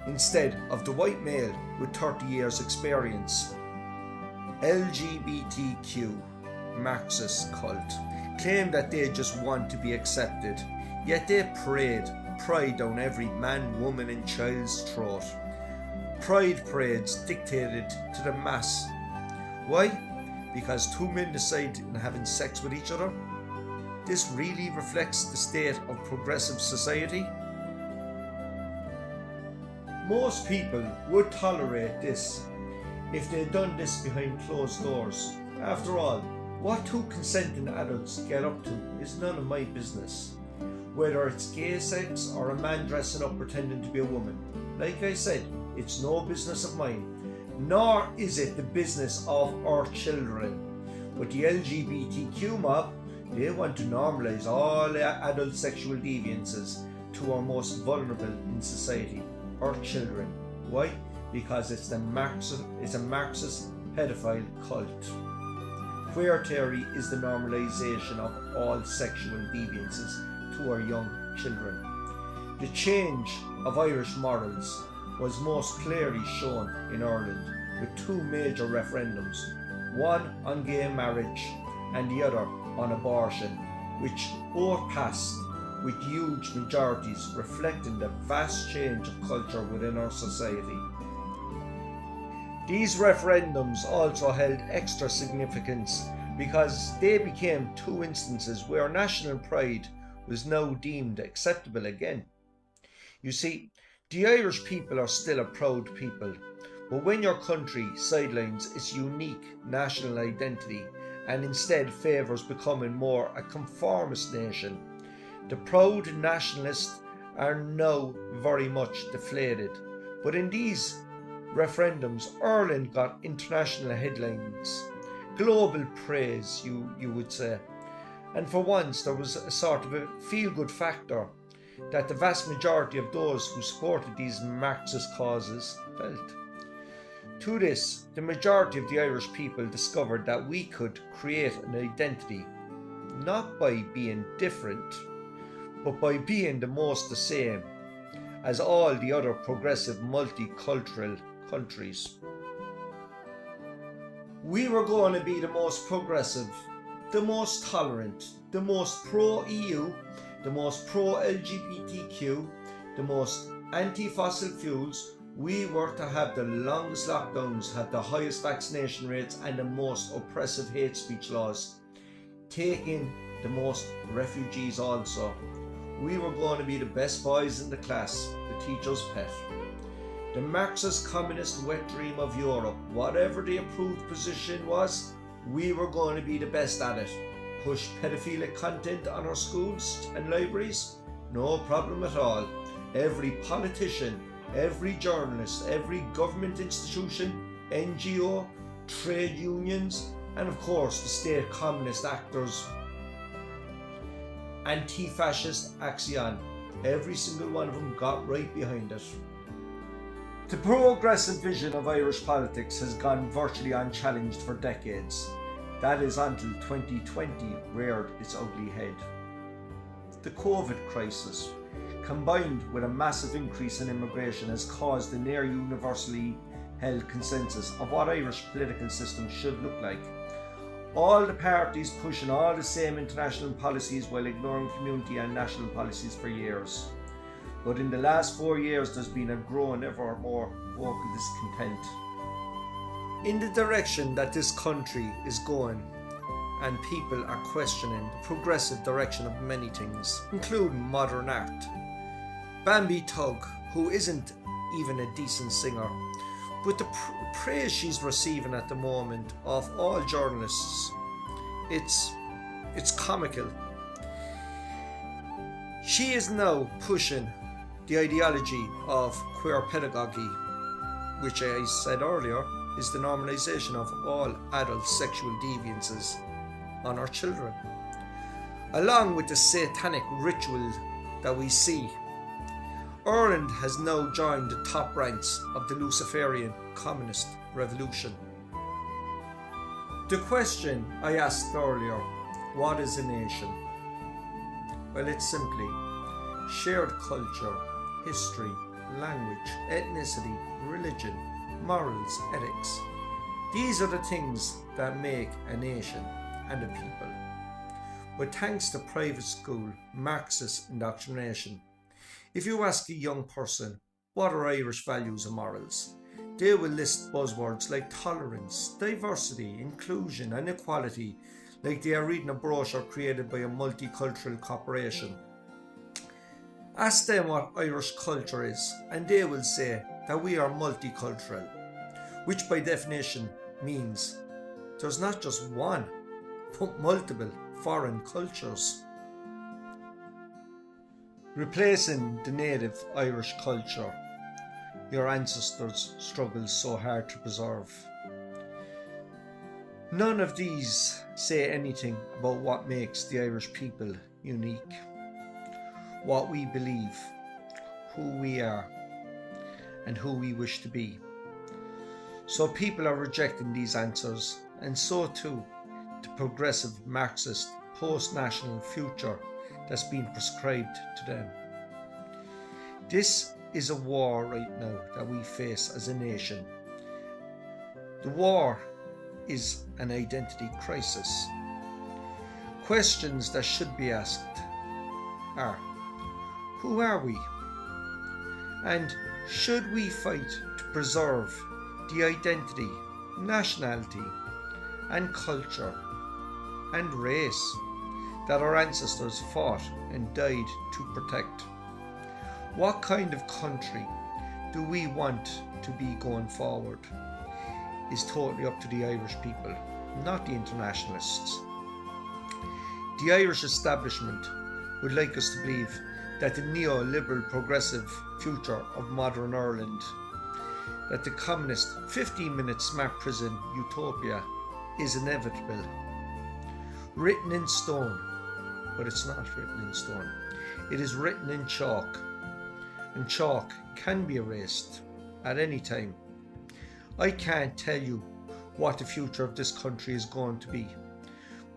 instead of the white male with 30 years experience. LGBTQ Marxist cult claim that they just want to be accepted, yet they pride down every man, woman and child's throat. Pride parades dictated to the mass. Why? Because two men decide on having sex with each other? This really reflects the state of progressive society? Most people would tolerate this if they'd done this behind closed doors. After all, what two consenting adults get up to is none of my business. Whether it's gay sex or a man dressing up pretending to be a woman. Like I said, it's no business of mine. Nor is it the business of our children. But the LGBTQ mob, they want to normalise all adult sexual deviances to our most vulnerable in society, our children. Why? Because it's a Marxist pedophile cult. Queer theory is the normalisation of all sexual deviances to our young children. The change of Irish morals was most clearly shown in Ireland with two major referendums, one on gay marriage and the other on abortion, which both passed with huge majorities reflecting the vast change of culture within our society. These referendums also held extra significance because they became two instances where national pride was now deemed acceptable again. You see, the Irish people are still a proud people, but when your country sidelines its unique national identity and instead favours becoming more a conformist nation, the proud nationalists are now very much deflated. But in these referendums, Ireland got international headlines, global praise, you would say. And for once, there was a sort of a feel-good factor that the vast majority of those who supported these Marxist causes felt. To this, the majority of the Irish people discovered that we could create an identity, not by being different, but by being the most the same as all the other progressive multicultural countries. We were going to be the most progressive, the most tolerant, the most pro-EU, the most pro-LGBTQ, the most anti-fossil fuels. We were to have the longest lockdowns, have the highest vaccination rates and the most oppressive hate speech laws. Take in the most refugees also. We were going to be the best boys in the class, the teacher's pet. The Marxist communist wet dream of Europe, whatever the approved position was, we were going to be the best at it. Push pedophilic content on our schools and libraries? No problem at all. Every politician, every journalist, every government institution, NGO, trade unions, and of course the state communist actors, anti-fascist Axion, every single one of them got right behind it. The progressive vision of Irish politics has gone virtually unchallenged for decades. That is until 2020 reared its ugly head. The COVID crisis, combined with a massive increase in immigration, has caused a near universally held consensus of what Irish political system should look like. All the parties pushing all the same international policies while ignoring community and national policies for years. But in the last 4 years, there's been a growing ever more vocal discontent in the direction that this country is going, and people are questioning the progressive direction of many things, including modern art. Bambi Tug, who isn't even a decent singer, but the praise she's receiving at the moment of all journalists, it's comical. She is now pushing the ideology of queer pedagogy, which I said earlier is the normalization of all adult sexual deviances on our children, along with the satanic ritual that we see. Ireland has now joined the top ranks of the Luciferian communist revolution. The question I asked earlier, what is a nation? Well, it's simply shared culture, history, language, ethnicity, religion, morals, ethics. These are the things that make a nation and a people. But thanks to private school Marxist indoctrination, if you ask a young person what are Irish values and morals, they will list buzzwords like tolerance, diversity, inclusion and equality, like they are reading a brochure created by a multicultural corporation. Ask them what Irish culture is, and they will say that we are multicultural, which by definition means there's not just one, but multiple foreign cultures. Replacing the native Irish culture your ancestors struggled so hard to preserve. None of these say anything about what makes the Irish people unique, what we believe, who we are, and who we wish to be. So people are rejecting these answers, and so too the progressive Marxist post-national future that's been prescribed to them. This is a war right now that we face as a nation. The war is an identity crisis. Questions that should be asked are, who are we? And should we fight to preserve the identity, nationality, and culture and race that our ancestors fought and died to protect? What kind of country do we want to be going forward is totally up to the Irish people, not the internationalists. The Irish establishment would like us to believe that the neoliberal progressive future of modern Ireland, that the communist 15-minute smart prison utopia is inevitable, written in stone, but it's not written in stone. It is written in chalk, and chalk can be erased at any time. I can't tell you what the future of this country is going to be,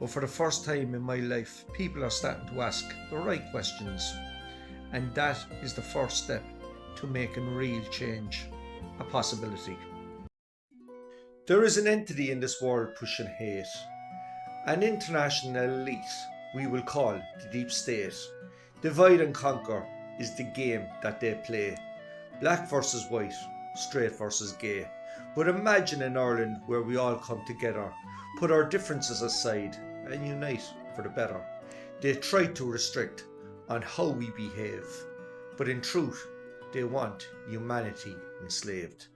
but for the first time in my life, people are starting to ask the right questions, and that is the first step to making real change a possibility. There is an entity in this world pushing hate, an international elite we will call the deep state. Divide and conquer is the game that they play. Black versus white, straight versus gay. But imagine an Ireland where we all come together, put our differences aside and unite for the better. They try to restrict on how we behave, but in truth they want humanity enslaved.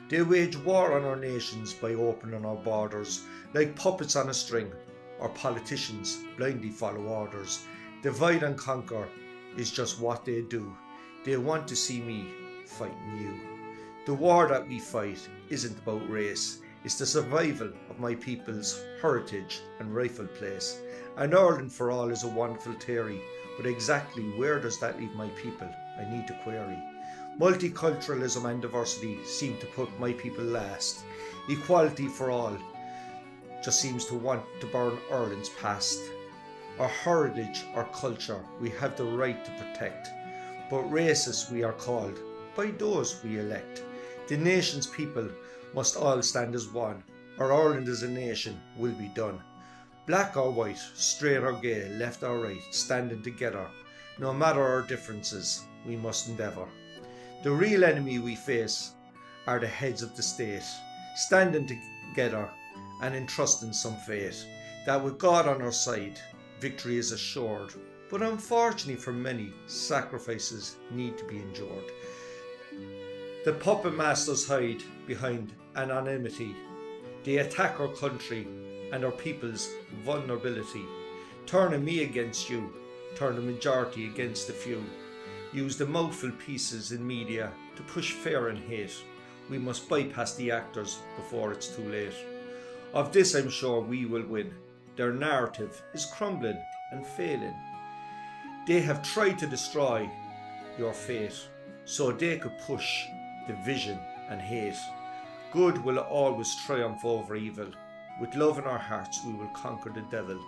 They wage war on our nations by opening our borders like puppets on a string, or politicians blindly follow orders. Divide and conquer is just what they do. They want to see me fighting you. The war that we fight isn't about race, it's the survival of my people's heritage and rightful place. And Ireland for all is a wonderful theory, but exactly where does that leave my people? I need to query. Multiculturalism and diversity seem to put my people last. Equality for all just seems to want to burn Ireland's past. Our heritage, our culture, we have the right to protect. But racist we are called by those we elect. The nation's people must all stand as one, or Ireland as a nation will be done. Black or white, straight or gay, left or right, standing together. No matter our differences, we must endeavour. The real enemy we face are the heads of the state, standing together and entrusting some fate, that with God on our side, victory is assured. But unfortunately for many, sacrifices need to be endured. The puppet masters hide behind anonymity. They attack our country and our people's vulnerability, turning me against you, turn the majority against the few. Use the mouthful pieces in media to push fear and hate. We must bypass the actors before it's too late. Of this I'm sure we will win. Their narrative is crumbling and failing. They have tried to destroy your fate so they could push division and hate. Good will always triumph over evil. With love in our hearts we will conquer the devil.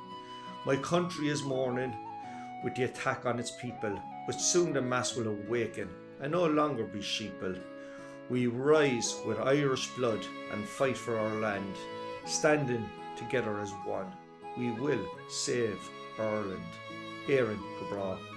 My country is mourning with the attack on its people, but soon the mass will awaken and no longer be sheeple. We rise with Irish blood and fight for our land, standing together as one. We will save Ireland. Éireann go bragh.